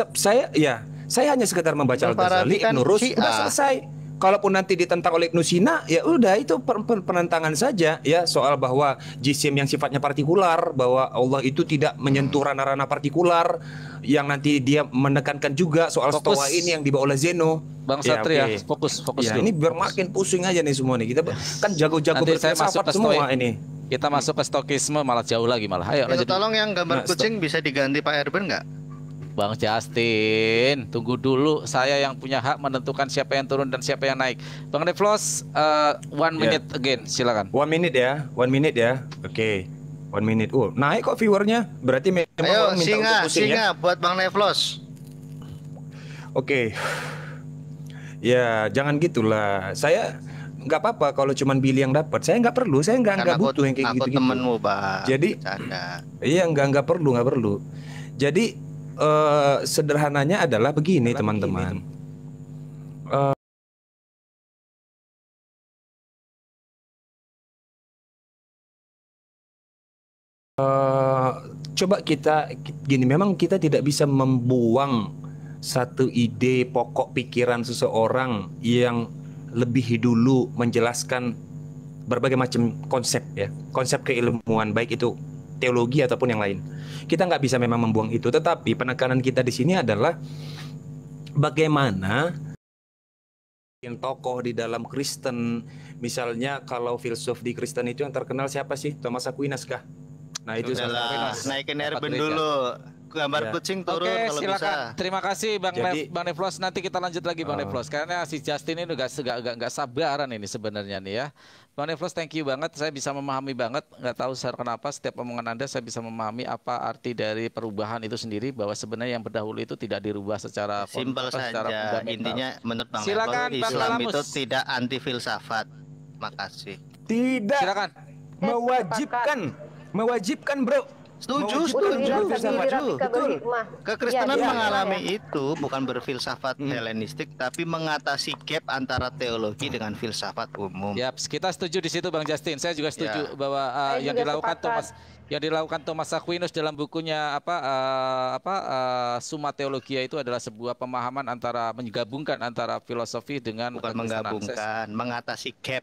hanya sekedar membaca Ibnu Farabi Al-Ghazali, kan Ibnu Rus, Syiah. udah selesai. kalaupun nanti ditentang oleh Ibnu Sina, ya udah itu penentangan saja ya, soal bahwa jisim yang sifatnya partikular, bahwa Allah itu tidak menyentuh ranah-ranah partikular, yang nanti dia menekankan juga soal Fokus. stoa ini yang dibawa oleh Zeno. Bang Ya, Satria, oke. fokus Ya, dulu. ini biar makin pusing aja nih semua nih. Kita kan jago-jago Nanti saya masuk berfilsafat ke semua stoik. ini. Kita masuk ke stokisme malah jauh lagi malah. Ayo Itu lanjut. tolong yang gambar Nah, kucing bisa diganti Pak Erben nggak? Bang Justin, tunggu dulu. Saya yang punya hak menentukan siapa yang turun dan siapa yang naik. Bang Reflos, 1 minute again, silakan. 1 minute ya, 1 minute ya. Oke. 1 minute. Naik kok viewernya. Berarti memang Ayo orang minta singa, untuk pusing ya. singa buat Bang Nevlos. Oke. Ya, jangan gitulah. Saya nggak apa-apa kalau cuman Billy yang dapat. Saya nggak perlu. Saya nggak butuh yang kayak aku gitu-gitu. temenmu, Bang. Jadi- Bercanda. Iya, nggak perlu. Jadi sederhananya adalah begini, teman-teman. Coba kita gini, memang kita tidak bisa membuang satu ide pokok pikiran seseorang yang lebih dulu menjelaskan berbagai macam konsep ya, konsep keilmuan baik itu teologi ataupun yang lain. Kita nggak bisa memang membuang itu, tetapi penekanan kita di sini adalah bagaimana yang tokoh di dalam Kristen, misalnya kalau filsuf di Kristen itu yang terkenal siapa sih? Thomas Aquinas kah? Nah itu Udahlah, naikin Erben gereja. dulu. Gambar Ya. kucing turun Oke, kalau silakan. bisa. Terima kasih Bang Jadi- Bang Nevlos. Nanti kita lanjut lagi Bang Nevlos, karena si Justin ini nggak sabaran ini sebenarnya nih ya. Bang Nevlos, thank you banget. Saya bisa memahami banget. Nggak tahu kenapa setiap omongan Anda saya bisa memahami apa arti dari perubahan itu sendiri, bahwa sebenarnya yang berdahulu itu tidak dirubah secara Simpel secara saja. fundamental. Intinya menurut Bang Silakan, Nevlos, Bang Islam Kalamus. itu tidak anti filsafat. Makasih. tidak Silakan. mewajibkan bro. Setuju, Mewajibkan setuju, juga filsafat. Betul. Kekristenan Ya, mengalami itu bukan berfilsafat Helenistik, tapi mengatasi gap antara teologi dengan filsafat umum. Ya, kita setuju di situ Bang Justin. Saya juga setuju Ya. bahwa Saya yang juga dilakukan sepakat. yang dilakukan Thomas Aquinas dalam bukunya Summa Theologia itu adalah sebuah pemahaman antara menggabungkan antara filosofi dengan Bukan kekristenan. menggabungkan, mengatasi gap.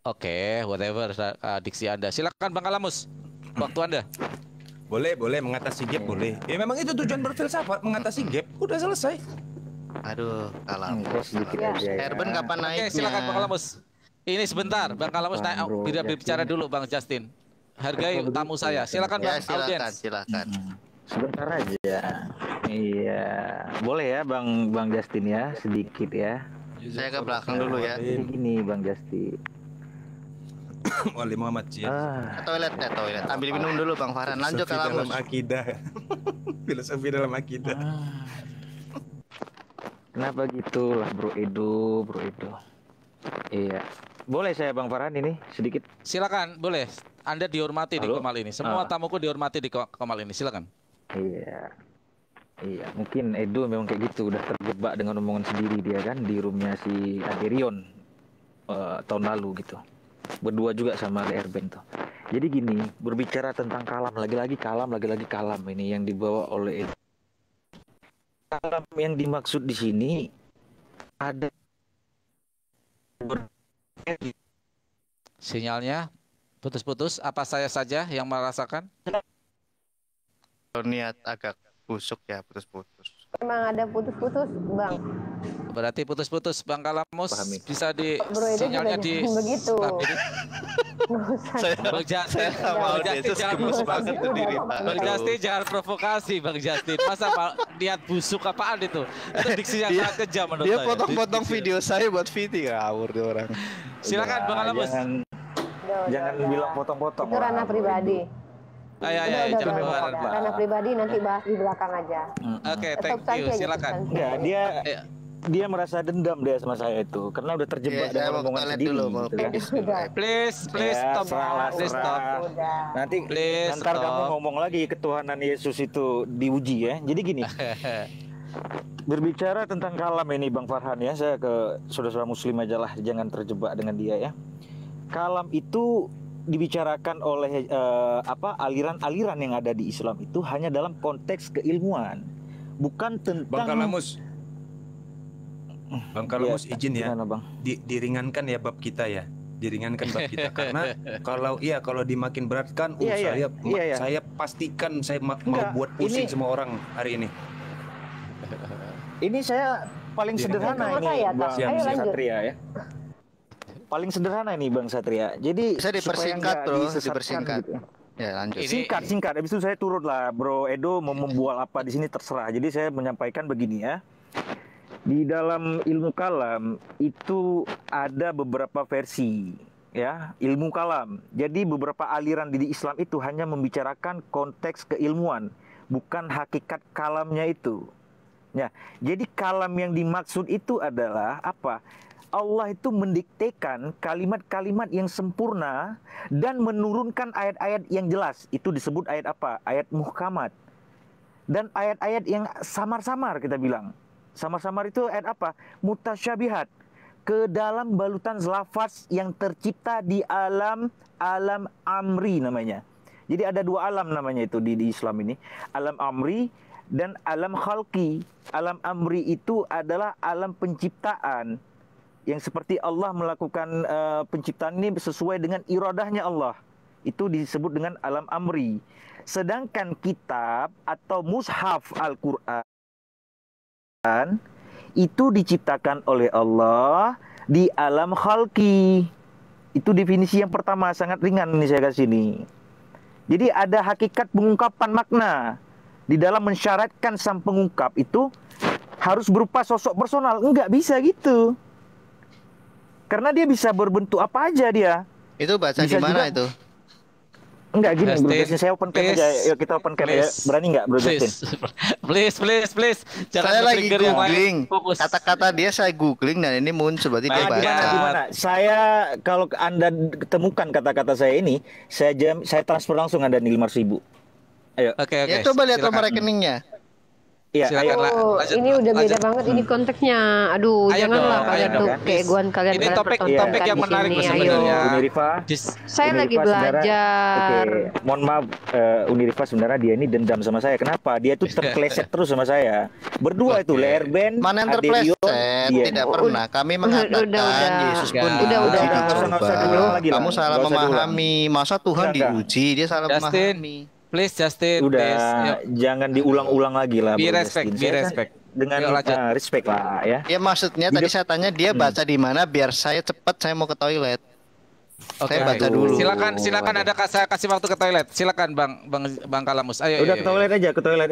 Oke, whatever diksi Anda. Silakan Bang Kalamus. Waktu Anda. Boleh mengatasi gap boleh. Ya memang itu tujuan berfilsafat, mengatasi gap. Udah selesai. Aduh, kalah. Sedikit Ya. aja ya. Erben kapan Oke, naiknya? silakan Bang Kalamus. Ini sebentar, Bang Kalamus naik Bro, bicara Justin. dulu Bang Justin. Hargai tamu saya. Silakan Ya, Bang audiens. silakan. Sebentar aja. Iya, boleh ya Bang Justin ya, sedikit ya. Saya ke belakang dulu ya. Jadi gini Bang Justin. Wali Muhammad sih. Toilet. Ambil minum dulu Bang Farhan. Lanjut Filosofi dalam Kalamus. akidah. Filosofi dalam akidah. Kenapa gitu lah Bro Edo. Iya. Boleh saya Bang Farhan ini sedikit? Silakan, boleh. Anda dihormati di Halo? Kemal ini. Semua tamuku dihormati di Kemal ini. Silakan. Iya. Iya, mungkin Edo memang kayak gitu, udah terjebak dengan omongan sendiri dia kan di roomnya si Aderion tahun lalu gitu. Berdua juga sama Erben tuh. Jadi gini, berbicara tentang kalam, lagi-lagi kalam ini yang dibawa oleh Edo. Kalam yang dimaksud di sini ada Sinyalnya putus-putus. Apa saya saja yang merasakan? Niat agak busuk ya, putus-putus. Memang ada putus-putus, Bang. Berarti putus-putus Bang Kalamus. Pahami. Bisa di Bro, itu sinyalnya juga di jangan begitu. stabilis. Nggak usah. Bang Justin, Nggak mau Bang dia Justin jangan gemes provokasi. banget sendiri, Pak. Bang Justin jangan provokasi Bang Justin. Masa niat busuk apaan itu? Itu diksi yang sangat kejam menurut Dia saya. potong-potong video saya buat Viti, ngawur dia orang. Silakan Bang Kalamus. jangan bilang potong-potong. Itu ranah pribadi. Ayo, Udah, jangan udah, keluar. udah. Ranah pribadi nanti bahas di belakang aja. Oke, Tetap thank saja you. gitu, Silakan. substansi. Enggak, Iya. dia merasa dendam dia sama saya itu karena udah terjebak Iya, saya dengan mau ke omongan toilet sendiri dulu, mau gitu kan. pipis dulu. Udah. Please Ya, stop. serahlah, Please stop. serah. Udah. Nanti Please ntar stop. kamu ngomong lagi ketuhanan Yesus itu diuji ya. Jadi gini, berbicara tentang kalam ini Bang Farhan ya, saya ke saudara-saudara muslim aja lah, jangan terjebak dengan dia ya. Kalam itu dibicarakan oleh aliran-aliran yang ada di Islam itu hanya dalam konteks keilmuan, bukan Bang tentang Kalamus. Bang Kalamus Iya, izin ya, gimana, Bang? diringankan ya bab kita ya, diringankan bab kita karena kalau dimakin beratkan, Iya, iya. saya pastikan saya mau Enggak, buat pusing ini- semua orang hari ini. Ini saya paling sederhana Sama ini, saya, Bang Kak. Ayo lanjut. Satria ya. Paling sederhana ini Bang Satria. Jadi Bisa supaya dipersingkat, nggak Bro, disesatkan dipersingkat. gitu. Ya lanjut. Singkat. Habis itu saya turut lah, Bro Edo mau membual apa di sini terserah. Jadi saya menyampaikan begini ya. Di dalam ilmu kalam itu ada beberapa versi ya, ilmu kalam. Jadi beberapa aliran di Islam itu hanya membicarakan konteks keilmuan, bukan hakikat kalamnya itu. Ya, jadi kalam yang dimaksud itu adalah apa? Allah itu mendiktekan kalimat-kalimat yang sempurna dan menurunkan ayat-ayat yang jelas. Itu disebut ayat apa? Ayat muhkamat. Dan ayat-ayat yang samar-samar kita bilang. Samar-samar itu ayat apa? Mutasyabihat. Ke dalam balutan lafaz yang tercipta di alam amri namanya. Jadi ada dua alam namanya itu di Islam ini. Alam amri dan alam khalqi. Alam amri itu adalah alam penciptaan. Yang seperti Allah melakukan penciptaan ini sesuai dengan iradahnya Allah. Itu disebut dengan alam amri. Sedangkan kitab atau mushaf Al-Quran itu diciptakan oleh Allah di alam khalqi. Itu definisi yang pertama, sangat ringan ini saya kasih ini. Jadi ada hakikat pengungkapan makna. Di dalam mensyaratkan sang pengungkap itu harus berupa sosok personal. Enggak bisa gitu. Karena dia bisa berbentuk apa aja dia. Itu baca Bisa di mana juga- itu? Enggak gini, Bro Justin, Justin, saya open cam please. aja. Yuk kita open cam ya. Please. Berani nggak, Bro Justin? Please. Jangan Saya lagi men-trigger yang lain. googling. Fokus. Kata-kata dia saya googling dan ini muncul berarti dia Baik, baca. Di mana? Saya kalau Anda temukan kata-kata saya ini, saya transfer langsung Anda nih 500.000. Ayo. Oke. Ya coba lihat nomor Silakan. rekeningnya. Iya, Silakan, ayo. La- Oh, lanjut, ini udah beda lanjut. banget ini konteksnya. Aduh, Ayo janganlah dong, kalian ayo tuh dong. keegoan kalian. Ini kalian topik pertontonkan yang di menarik sini. sebenarnya. Ayo. Unirifa. Saya lagi Sebenarnya, belajar. oke, mohon maaf, Unirifa sebenarnya dia ini dendam sama saya. Kenapa? Dia tuh terkleset terus sama saya. Berdua itu, Oke. Leher Band, Mana yang Adelion, terpleset? dia. Tidak pernah. Kami mengatakan udah. Yesus pun Udah, diuji, udah. Nggak usah diulang lagi lah. Kamu salah Nggak usah diulang. memahami. Masa Tuhan Enggak. diuji, dia salah Justin, memahami. please Justin, Udah, please. Yuk. jangan diulang-ulang lagi lah. Be Bro respect, Justin. be Saya kan respect. dengan Yuk, lanjut. respect lah ya. Ya maksudnya tadi saya tanya dia baca di mana biar saya cepat saya mau ke toilet. Oke, Saya baca baik. dulu. Silakan saya kasih waktu ke toilet. Silakan Bang Kalamus. Ayo. Udah ke toilet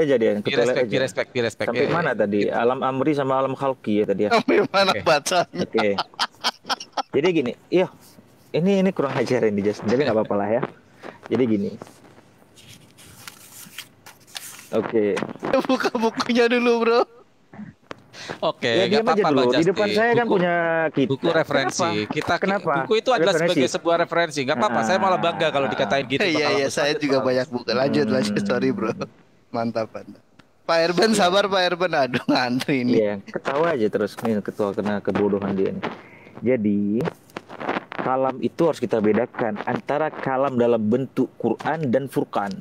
aja dia. Ke Be toilet respect, aja. be respect. Sampai Iya, mana iya. tadi? Alam amri sama alam khalqi ya tadi ya. Sampai mana Oke. bacanya? Oke. Jadi gini, iya. Ini kurang ajar ini Justin. Jadi nggak apa-apa lah ya. Jadi gini. Oke. Buka bukunya dulu, Bro. Oke, Ya nggak diam aja apa-apa dulu. Bang Di depan Justin. saya kan Buku- punya kita. buku referensi. Kenapa? Buku itu adalah Referensi. sebagai sebuah referensi. Nggak apa-apa. Saya malah bangga kalau dikatain gitu. Bang Iya, Kalamus. saya juga banyak buka. Lanjut, sorry, Bro. Mantap, Anda. Pak Erben sabar, Pak Erben. Aduh, ngantri ini. Iya, ketawa aja terus nih ketua kena kebodohan dia nih. Jadi kalam itu harus kita bedakan antara kalam dalam bentuk Quran dan Furqan.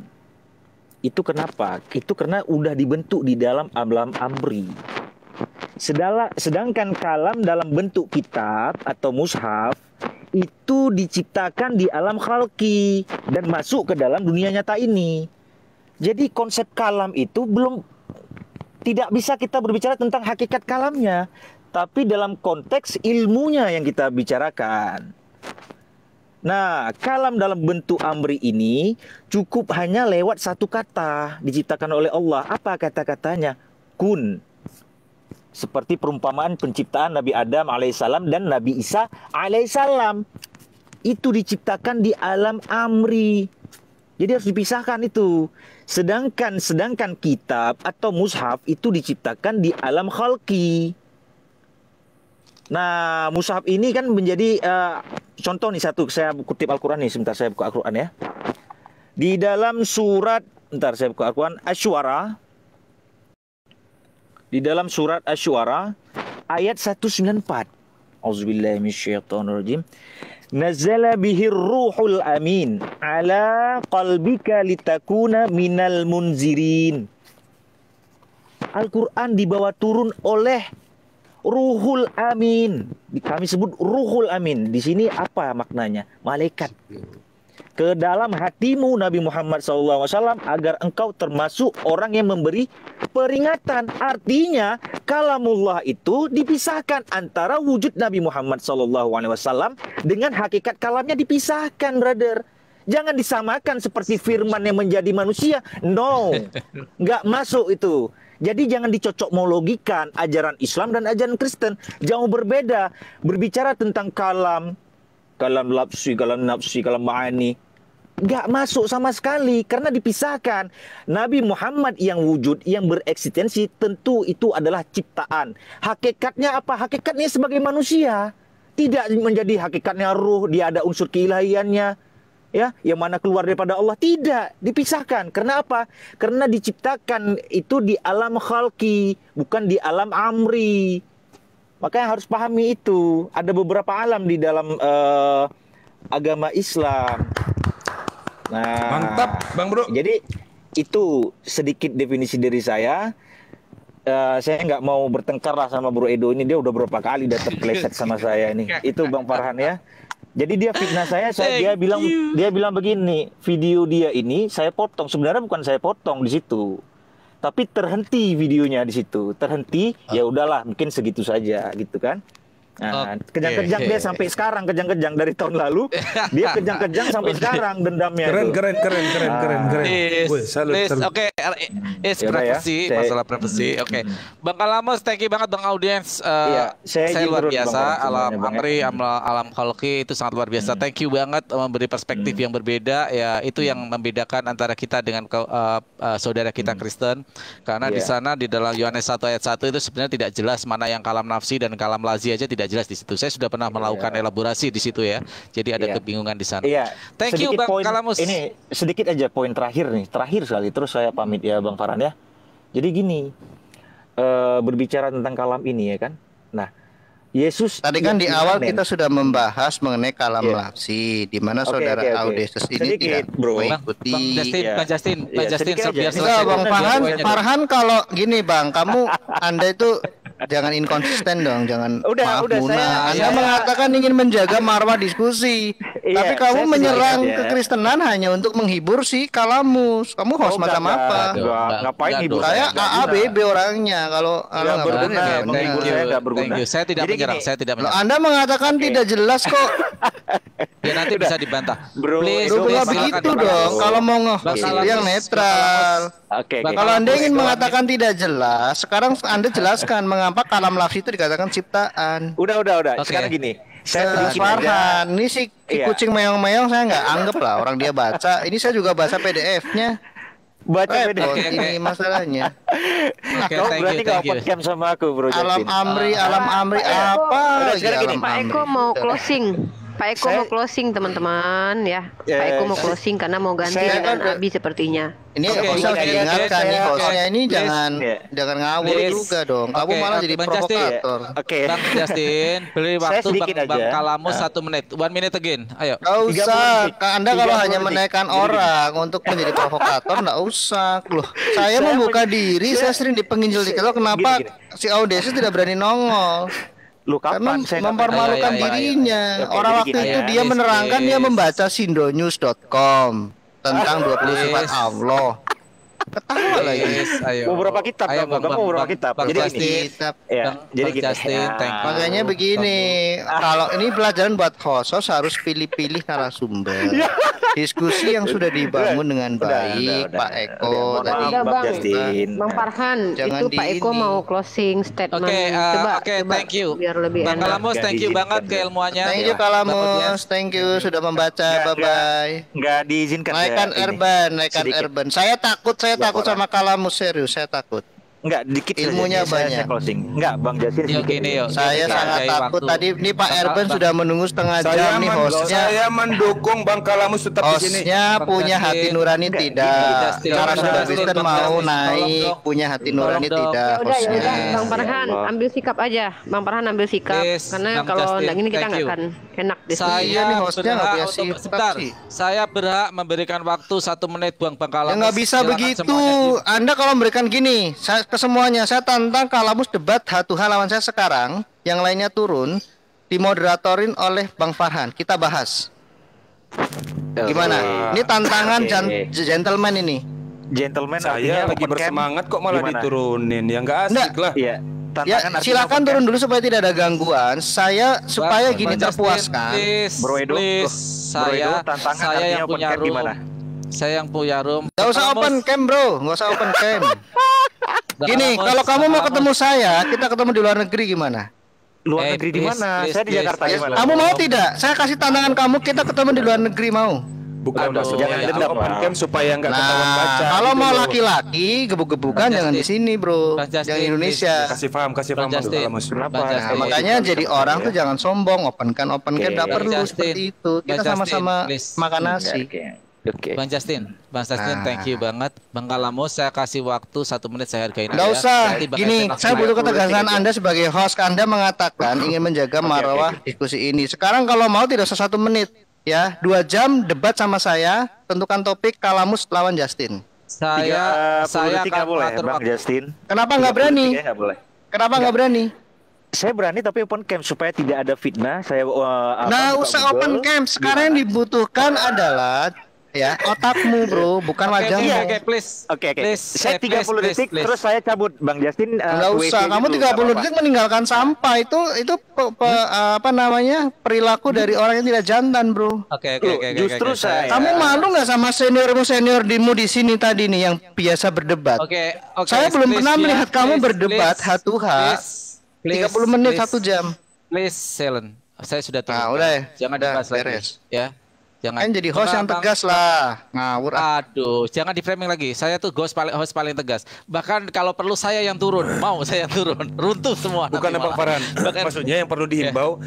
Itu kenapa? Itu karena udah dibentuk di dalam alam amri. Sedangkan kalam dalam bentuk kitab atau mushaf itu diciptakan di alam khalqi dan masuk ke dalam dunia nyata ini. Jadi konsep kalam itu tidak bisa kita berbicara tentang hakikat kalamnya, tapi dalam konteks ilmunya yang kita bicarakan. Nah, kalam dalam bentuk amri ini cukup hanya lewat satu kata diciptakan oleh Allah. Apa kata-katanya? Kun. Seperti perumpamaan penciptaan Nabi Adam alaihissalam dan Nabi Isa alaihissalam. Itu diciptakan di alam amri. Jadi harus dipisahkan itu. Sedangkan kitab atau mushaf itu diciptakan di alam khalqi. Nah, mushaf ini kan menjadi contoh nih satu. Saya kutip Al-Quran nih. Sebentar saya buka Al-Quran ya. Di dalam surat, bentar saya buka Al-Quran, Asy-Syu'ara. Di dalam surat Asy-Syu'ara ayat 194. Auzubillahi minasyaitonirrajim. Nazala bihir ruhul amin ala qalbika litakuna minal munzirin. Al-Quran dibawa turun oleh Ruhul Amin. Kami sebut Ruhul Amin. Di sini apa maknanya? Malaikat. Ke dalam hatimu Nabi Muhammad SAW agar engkau termasuk orang yang memberi peringatan. Artinya kalamullah itu dipisahkan antara wujud Nabi Muhammad SAW dengan hakikat kalamnya dipisahkan, brother. Jangan disamakan seperti firman yang menjadi manusia. No, nggak masuk itu. Jadi jangan dicocokmologikan ajaran Islam dan ajaran Kristen. Jauh berbeda. Berbicara tentang kalam lapsi, kalam nafsi, kalam ma'ani, nggak masuk sama sekali karena dipisahkan. Nabi Muhammad yang wujud, yang bereksistensi, tentu itu adalah ciptaan. Hakikatnya apa? Hakikatnya sebagai manusia. Tidak menjadi hakikatnya ruh, dia ada unsur keilahiannya, ya, yang mana keluar daripada Allah. Tidak, dipisahkan. Karena apa? Karena diciptakan itu di alam khalqi, bukan di alam amri. Makanya harus pahami itu. Ada beberapa alam di dalam agama Islam. Nah, Mantap, Bang Bro. jadi itu sedikit definisi dari saya. Saya nggak mau bertengkar lah sama Bro Edo ini. Dia udah berapa kali udah terpeleset sama saya ini. Itu Bang Farhan ya. Jadi dia fitnah dia bilang begini, video dia ini saya potong. Sebenarnya bukan saya potong di situ. Tapi terhenti videonya di situ. Terhenti, ya udahlah, mungkin segitu saja gitu kan. Nah, kejang-kejang dia sampai sekarang, kejang-kejang dari tahun lalu, dia kejang-kejang sampai sekarang dendamnya. Keren. Salut. Oke, privacy, ya, masalah privacy. Oke. Bang Kalamos, thank you banget Bang audiens. Iya, saya luar biasa, Bang, alam amri, alam khalqi itu sangat luar biasa. Thank you banget memberi perspektif yang berbeda ya. Itu yang membedakan antara kita dengan saudara kita Kristen. Karena di sana di dalam Yohanes 1 ayat 1 itu sebenarnya tidak jelas mana yang kalam nafsi dan kalam lazi aja tidak jelas di situ. Saya sudah pernah melakukan elaborasi di situ ya. Jadi ada kebingungan di sana. Iya. Thank you Bang Kalamus. Ini sedikit aja poin terakhir nih, terakhir sekali. Terus saya pamit ya Bang Farhan ya. Jadi gini, berbicara tentang kalam ini ya kan. Nah, Yesus tadi kan di awal kita sudah membahas mengenai kalam lafsi, di mana saudara Audesus ini sedikit, tidak bro. mengikuti. Bang Justin, Enggak, Bang Farhan kalau gini Bang, Anda itu jangan inkonsisten dong, jangan udah Anda mengatakan ingin menjaga marwah diskusi, tapi kamu menyerang kekristenan hanya untuk menghibur si Kalamus. Kamu host macam apa? Ngapain hibur? Saya AABB orangnya. Kalau nggak berguna, saya tidak menyerang, saya tidak menyerang. Anda mengatakan tidak jelas kok. Ya nanti bisa dibantah. Please, begitu dong. Kalau mau yang netral. Kalau Anda ingin mengatakan tidak jelas, sekarang Anda jelaskan mengapa kalam lafzi itu dikatakan ciptaan. Udah. Sekarang gini, saya Farhan, ini si kucing meong-meong saya nggak anggap lah orang dia baca. Ini saya juga baca PDF-nya. Baca PDF. Ini masalahnya. Kau berarti kau podcast sama aku, Bro. Alam amri apa? Pak Eko mau closing. Pak Eko mau closing teman-teman ya. Pak Eko mau closing karena mau ganti dengan Abi sepertinya. Ini hostnya diingatkan nih, hostnya ini jangan ngawur juga dong. Kamu malah jadi provokator. Bang Justin, beri waktu Bang Kalamus 1 menit. 1 minute again. Ayo. Gak usah. Anda kalau hanya menaikkan orang untuk menjadi provokator, nggak usah. Loh, saya membuka diri, saya sering dipenginjil di kalau kenapa si Audesus tidak berani nongol? Karena mempermalukan dirinya. Orang waktu itu dia menerangkan dia membaca sindonews.com tentang 20 sifat Allah. Ketawa lagi. Beberapa kitab, beberapa kitab. Jadi gini. Makanya begini, kalau ini pelajaran buat host harus pilih-pilih narasumber. Diskusi yang sudah dibangun dengan baik, Pak Eko tadi. Bang Farhan, itu Pak Eko mau closing statement. Oke, thank you. Biar lebih Bang Kalamus, thank you banget keilmuannya. Thank you Kalamus, thank you sudah membaca. Bye bye. Nggak diizinkan. Naikkan Urban. Saya takut sama Kalamus, serius saya takut. Enggak, dikit ilmunya saja. banyak. Saya closing. Enggak, Bang Jasin sedikit. Saya sangat takut. Tadi ini Pak Erben sudah menunggu setengah jam nih hostnya. Saya mendukung Bang Kalamus tetap di sini. Hostnya punya hati nurani tidak. Karena sudah Kristen mau naik, punya hati nurani tidak. Ya udah, Bang Farhan ambil sikap aja. Bang Farhan ambil sikap. Karena kalau enggak gini kita nggak akan Enak deh. Saya nih hostnya nggak punya berhak untuk sifat sebentar. sih. Saya berhak memberikan waktu 1 menit Bang Kalamus. Ya nggak bisa Silakan begitu. semuanya. Anda kalau memberikan gini, saya ke semuanya, saya tantang Kalamus debat H2H lawan saya sekarang, yang lainnya turun, dimoderatorin oleh Bang Farhan. Kita bahas. Gimana? Ini tantangan gentleman ini. Gentleman Saya artinya lagi open camp. bersemangat kok malah Gimana? diturunin. Ya nggak asik Nggak. lah. Iya. Ya, Tantangan artinya silakan open turun camp. dulu supaya tidak ada gangguan. Saya supaya Bang gini Justin, terpuaskan. please, Bro Edo, please. Bro Edo, Saya tantangan yang artinya open punya camp room. gimana? Saya yang punya room. Gak usah Kalamus, open cam bro, gak usah open cam. Bang Gini, Kalamus, kalau kamu Bang mau Kalamus. ketemu saya, kita ketemu di luar negeri gimana? Luar Eh, negeri di please, mana? please, Saya di please, Jakarta please. gimana? Kamu mau tidak? Saya kasih tantangan kamu, kita ketemu di luar negeri mau? Bukan Aduh, maksudnya jangan itu dendam, open Bang. camp supaya nggak ketahuan Nah, baca. kalau gitu mau loh. laki-laki gebuk-gebukan Bang jangan di Justin. sini bro, Bang Justin, jangan di Indonesia. Kasih paham Bang Bang Justin. Kalamus. Kenapa? Bang Nah, Justin. makanya jadi orang tuh jangan sombong, open kan, Oke. tidak Bang perlu Justin. seperti itu. Kita Bang Justin, sama-sama please. makan nasi. Oke. Bang Justin, Nah. thank you banget. Bang Kalamus, saya kasih waktu 1 menit, saya hargain. Nggak Anda. usah, Nanti Bang gini, Edwin saya langsung butuh naik. ketegasan Anda sebagai host. Anda mengatakan ingin menjaga marwah diskusi ini. Sekarang kalau mau tidak usah 1 menit, ya 2 jam debat sama saya. Tentukan topik Kalamus lawan Justin. Saya detik nggak akan boleh, mengatur Bang waktu. Justin. Kenapa nggak 30 berani? detik ya nggak boleh. Kenapa nggak berani? Saya berani tapi open camp supaya tidak ada fitnah. Saya Nah, buka usah Google. open camp. Sekarang yang dibutuhkan adalah ya otakmu, bro, bukan Oke, wajahmu. oke, please. Oke. Please, Saya 30 please, detik please. terus saya cabut Bang Justin. Nggak ke usah, WC kamu dulu, 30 nggak apa-apa. detik meninggalkan sampah itu apa namanya perilaku dari orang yang tidak jantan, bro. Oke, Loh, justru saya- Kamu malu nggak sama seniormu di sini tadi nih yang biasa berdebat? Oke, Saya belum pernah melihat kamu berdebat H2H 30 menit 1 jam. Please, Selen. Saya sudah tunggu. Nah, udah ya. Jangan Udah, dibahas lagi. beres. Ya. Jangan. Kan jadi host yang tegas lah. Ngawur ah. Aduh, jangan di framing lagi. Saya tuh host paling tegas. Bahkan kalau perlu saya yang turun, mau saya yang turun. Runtuh semua. Bukan nanti Bang malah. Farhan. Bahkan- Maksudnya yang perlu dihimbau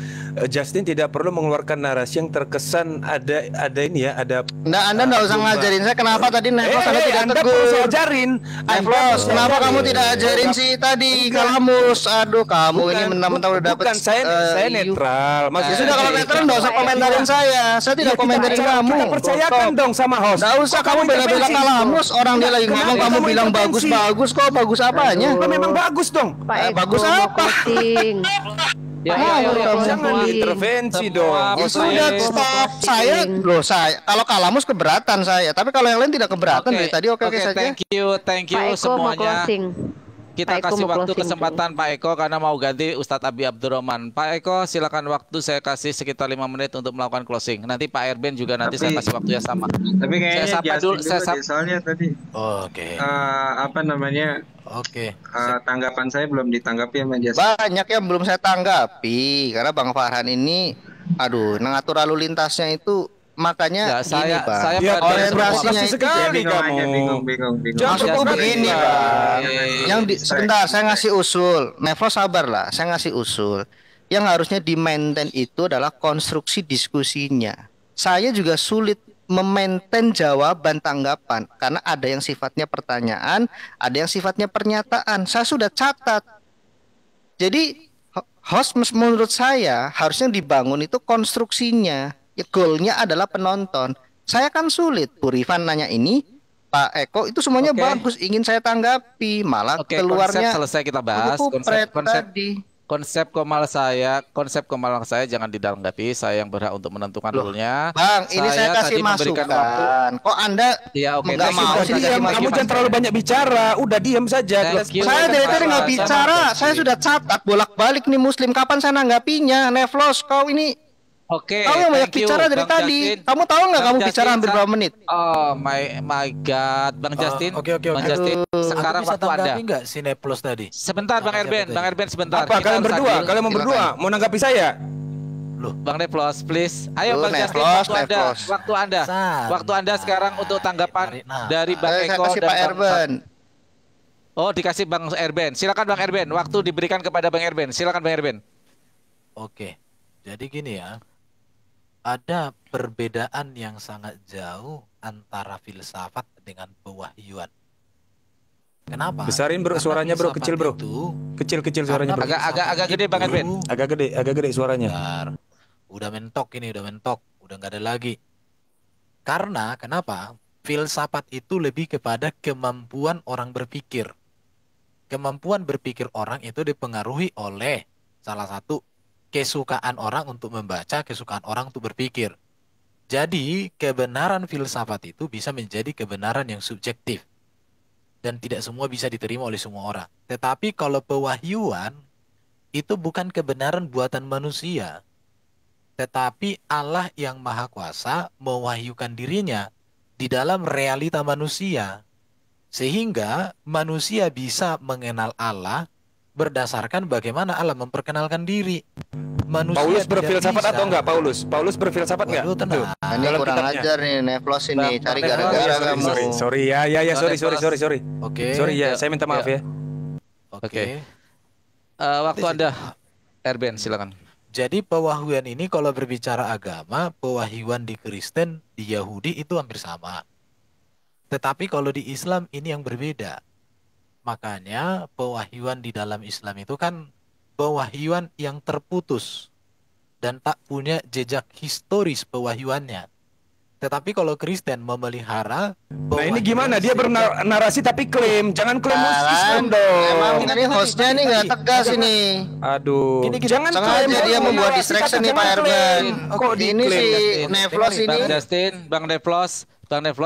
Justin tidak perlu mengeluarkan narasi yang terkesan ada ini ya, ada Nggak, Anda nggak usah ngajarin saya kenapa tadi Nevos Anda tidak Anda tegur. perlu saya ajarin. Nevos, kenapa kamu tidak ajarin si tadi Kalamus? Aduh, kamu ini mentang-mentang udah dapet Bukan saya netral. Ya sudah kalau netral nggak usah komentarin saya. Saya tidak komentarin kamu. Kita percayakan dong sama host. Nggak usah kamu bela-bela Kalamus. Orang dia lagi ngomong kamu bilang bagus-bagus kok. Bagus apanya? Memang bagus dong. Pak Eko bagus mau apa? closing. Ya, Jangan diintervensi dong. Ya sudah stop. Saya kalau Kalamus keberatan saya. Tapi kalau yang lain tidak keberatan dari tadi oke saja. Thank you Pak Eko mau semuanya. closing. Kita Pak Eko kasih mau waktu closing, kesempatan Pak Eko karena mau ganti Ustadz Abi Abdurrahman. Pak Eko silakan waktu saya kasih sekitar 5 menit untuk melakukan closing. Nanti Pak Erben juga nanti saya kasih waktu yang sama. Tapi kayaknya Saya sapa Justin dulu, saya deh, soalnya tadi Oke. apa namanya Oke. tanggapan saya belum ditanggapi sama Justin. Banyak yang belum saya tanggapi karena Bang Farhan ini aduh ngatur lalu lintasnya itu makanya Ya, gini saya Bang. saya Ya, orientasinya provokasi itu sekali bingung kamu. aja, bingung. maksudku Jangan begini seperti Bang. ini. Yang sebentar saya ngasih usul. Nevo sabar lah, saya ngasih usul. Yang harusnya di maintain itu adalah konstruksi diskusinya. Saya juga sulit memaintain jawaban tanggapan karena ada yang sifatnya pertanyaan, ada yang sifatnya pernyataan. Saya sudah catat. Jadi host menurut saya harusnya dibangun itu konstruksinya. Ya, goalnya adalah penonton. Saya kan sulit. Bu Rifan nanya ini, Pak Eko itu semuanya Oke. bagus, ingin saya tanggapi, malah Oke, keluarnya konsep selesai kita bahas. kupret Konsep tadi. konsep komal saya jangan ditanggapi. Saya yang berhak untuk menentukan Loh, rule-nya. Bang, ini saya kasih tadi memberikan masukan. Kok Anda Ya, oke. nggak Thank you, mau Bang. sih Thank you, dikasih Bang. Kamu masukan? jangan terlalu banyak bicara. Udah diam saja. Thank you. Saya dari tadi nggak Sama- bicara. sama- Saya sudah catat bolak-balik nih Muslim. Kapan saya nanggapinya? Nevlos, kau ini Oke. kau yang banyak thank you, bicara dari Bang tadi. Justin. Kamu tahu nggak Bang kamu bicara Justin, hampir berapa menit? Oh my god, Bang Justin. Oke. Bang Justin, sekarang Aku bisa waktu Anda. tanggapi nggak si Neplos tadi? Sebentar Bang Erben, Bang Erben sebentar. Apa Kita kalian harus berdua? adil. Kalian mau berdua? Mau nanggapi saya? Bang Neplos, please. Ayo Loh, Bang Justin, Neplos, waktu Anda. Neplos. Waktu Anda. San. Waktu Anda sekarang untuk tanggapan Nah. dari Bang Saya Eko kasih dan Pak Bang Erben. Oh, dikasih Bang Erben. Silakan Bang Erben. Waktu diberikan kepada Bang Erben. Silakan Bang Erben. Oke. Jadi gini ya. Ada perbedaan yang sangat jauh antara filsafat dengan pewahyuan. Kenapa? Besarin, bro, Karena suaranya, bro. filsafat Kecil, bro. itu Kecil suaranya, bro. Agak gede Bang Erben. Agak gede suaranya. Bentar. udah mentok ini, udah mentok, udah nggak ada lagi. Karena kenapa? Filsafat itu lebih kepada kemampuan orang berpikir. Kemampuan berpikir orang itu dipengaruhi oleh salah satu kesukaan orang untuk membaca, kesukaan orang untuk berpikir. Jadi, kebenaran filsafat itu bisa menjadi kebenaran yang subjektif. Dan tidak semua bisa diterima oleh semua orang. Tetapi kalau pewahyuan, itu bukan kebenaran buatan manusia. Tetapi Allah yang Maha Kuasa mewahyukan dirinya di dalam realita manusia. Sehingga manusia bisa mengenal Allah berdasarkan bagaimana Allah memperkenalkan diri. Manusia Paulus tidak berfilsafat bisa. atau enggak Paulus? Paulus berfilsafat enggak? Waduh, tenang. Ini Dalam kurang kitabnya. ajar nih Neflos ini, Bang, cari Bang, gara-gara Neflos, kamu. Sorry ya sorry. Oke. Sorry ya, saya minta maaf ya. Oke. Waktu Anda, Erben, silakan. Jadi pewahyuan ini kalau berbicara agama, pewahyuan di Kristen, di Yahudi itu hampir sama. Tetapi kalau di Islam ini yang berbeda. Makanya pewahyuan di dalam Islam itu kan pewahyuan yang terputus dan tak punya jejak historis pewahyuannya. Tetapi kalau Kristen memelihara Nah ini gimana? Dia bernarasi tapi klaim. Jangan klaim Islam dong. Emang ini hostnya nih nggak tegas ini. Aduh. Gini, Jangan Sengaja klaim. dia membuat Narasi, distraction kata nih Pak jangan Erben. klaim. Kok Ini diklaim? si Justin, Neflos dengerin, ini. Bang Justin, Bang Neflos,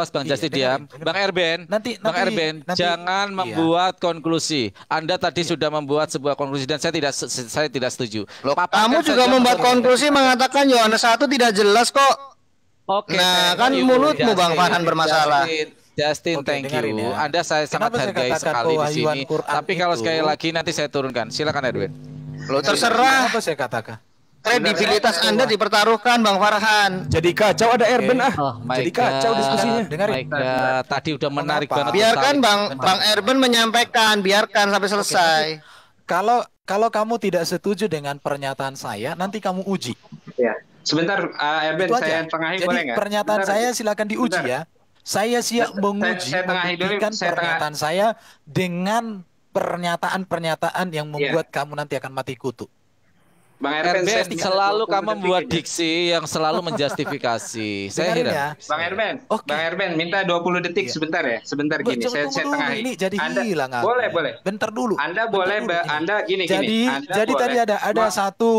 Bang Iya, Justin dengerin, diam. dengerin. Bang Erben, Bang Erben, jangan iya. membuat konklusi. Anda tadi sudah membuat sebuah konklusi dan saya tidak setuju. Loh, Paparkan kamu juga saja membuat konklusi mengatakan Yohanes 1 tidak jelas kok. Oke, Nah, thank kan you, mulutmu, Bang Justin. Farhan, bermasalah. Justin, Oke, thank dengerin you. ya. Anda saya sangat Kenapa saya hargai katakan sekali di pewahyuan sini. Quran Tapi kalau itu- sekali lagi nanti saya turunkan. Silakan Erwin. Lo terserah. Apa saya katakan? Kredibilitas Anda dipertaruhkan, Bang Farhan. Jadi kacau ada Erben ah. Oh my Jadi kacau God. diskusinya. Dengarin. My God, tadi udah menarik Mengapa? banget. Biarkan Menarik. Bang Erben menyampaikan, biarkan sampai selesai. Kalau kamu tidak setuju dengan pernyataan saya, nanti kamu uji. Ya. Sebentar, Erben, Itu saya aja. tengahi Jadi boleh nggak? pernyataan Sebentar. saya silakan diuji Sebentar. ya. Saya siap menguji, saya tengahi dulu, membuktikan saya pernyataan saya dengan pernyataan-pernyataan yang membuat kamu nanti akan mati kutu. Bang Erben, saya Erben, selalu 20 kamu detik membuat aja. diksi yang selalu menjustifikasi. Saya Dengarin heran. ya. Bang Erben, Oke. Bang Erben, minta 20 detik Iya. sebentar ya. Sebentar gini, saya Tunggu dulu, tengahi. ini jadi Anda, hilang aku. boleh. Bentar dulu. Anda Bentar boleh, dulu, ini. Anda gini. Jadi Anda jadi tadi boleh. ada satu.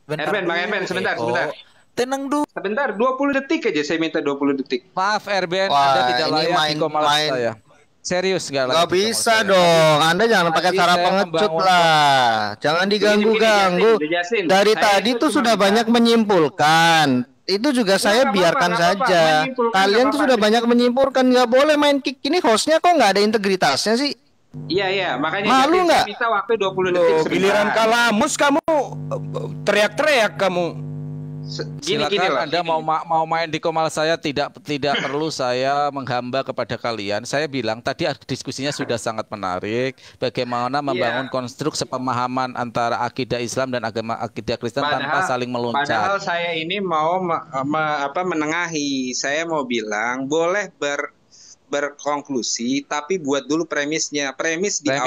Bentar Erben, Bang dulu, Erben, sebentar, Eko. sebentar. Tenang dulu. Sebentar, 20 detik aja saya minta 20 detik. Maaf Erben, Wah, Anda tidak ini layak main- di komalas main- saya. Serius nggak layak Gak di komalas bisa saya. dong, Anda jangan Tadi pakai cara saya pengecut membangun- lah. Jangan diganggu-ganggu. Begini, Jasin. Dari Saya tadi itu tuh cuma sudah minta- banyak menyimpulkan. Itu juga saya nggak biarkan apa-apa, nggak saja. apa-apa. Menyimpulkan Kalian nggak tuh apa-apa. sudah banyak menyimpulkan, nggak boleh main kick. Ini hostnya kok nggak ada integritasnya sih? Iya, makanya Malu Jasin, nggak? saya minta waktu 20 detik Loh, sebentar. giliran kalamus kamu teriak-teriak kamu. Gini Silakan loh. Anda mau main di komal saya tidak perlu saya menghamba kepada kalian. Saya bilang tadi diskusinya sudah sangat menarik. Bagaimana membangun konstruk sepemahaman antara akidah Islam dan akidah Kristen tanpa saling meluncat. Padahal saya ini mau menengahi. Saya mau bilang boleh berkonklusi, tapi buat dulu premisnya. Premisnya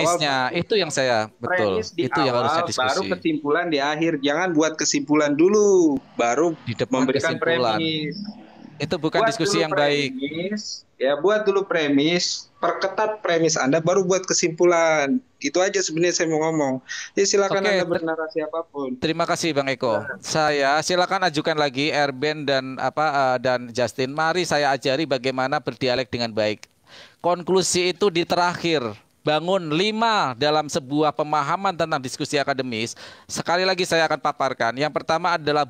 itu yang saya betul. Premis di Itu yang awal, harusnya baru diskusi. kesimpulan di akhir. Jangan buat kesimpulan dulu, baru Di depan memberikan kesimpulan. premis. Itu bukan Buat diskusi dulu yang baik. premis, ya buat dulu premis, perketat premis Anda, baru buat kesimpulan. Itu aja sebenarnya saya mau ngomong. Jadi silakan Oke, Anda bernarasi apapun. Terima kasih Bang Eko. Saya silakan ajukan lagi Erben dan dan Justin. Mari saya ajari bagaimana berdialek dengan baik. Konklusi itu di terakhir. Bangun 5 dalam sebuah pemahaman tentang diskusi akademis. Sekali lagi saya akan paparkan. Yang pertama adalah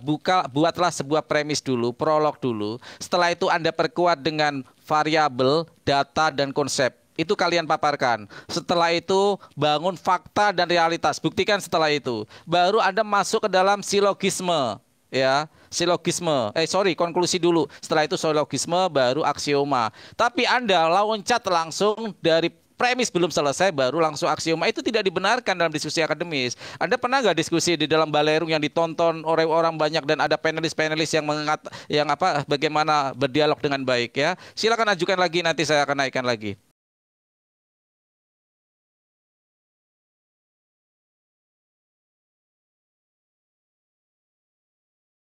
buatlah sebuah premis dulu, prolog dulu. Setelah itu Anda perkuat dengan variabel, data, dan konsep. Itu kalian paparkan. Setelah itu bangun fakta dan realitas. Buktikan setelah itu. Baru Anda masuk ke dalam silogisme. Ya, konklusi dulu. Setelah itu silogisme, baru aksioma. Tapi Anda loncat langsung dari premis belum selesai baru langsung aksioma, itu tidak dibenarkan dalam diskusi akademis. Anda pernah nggak diskusi di dalam balerung yang ditonton oleh orang banyak dan ada panelis-panelis yang bagaimana berdialog dengan baik ya? Silakan ajukan lagi, nanti saya akan naikkan lagi.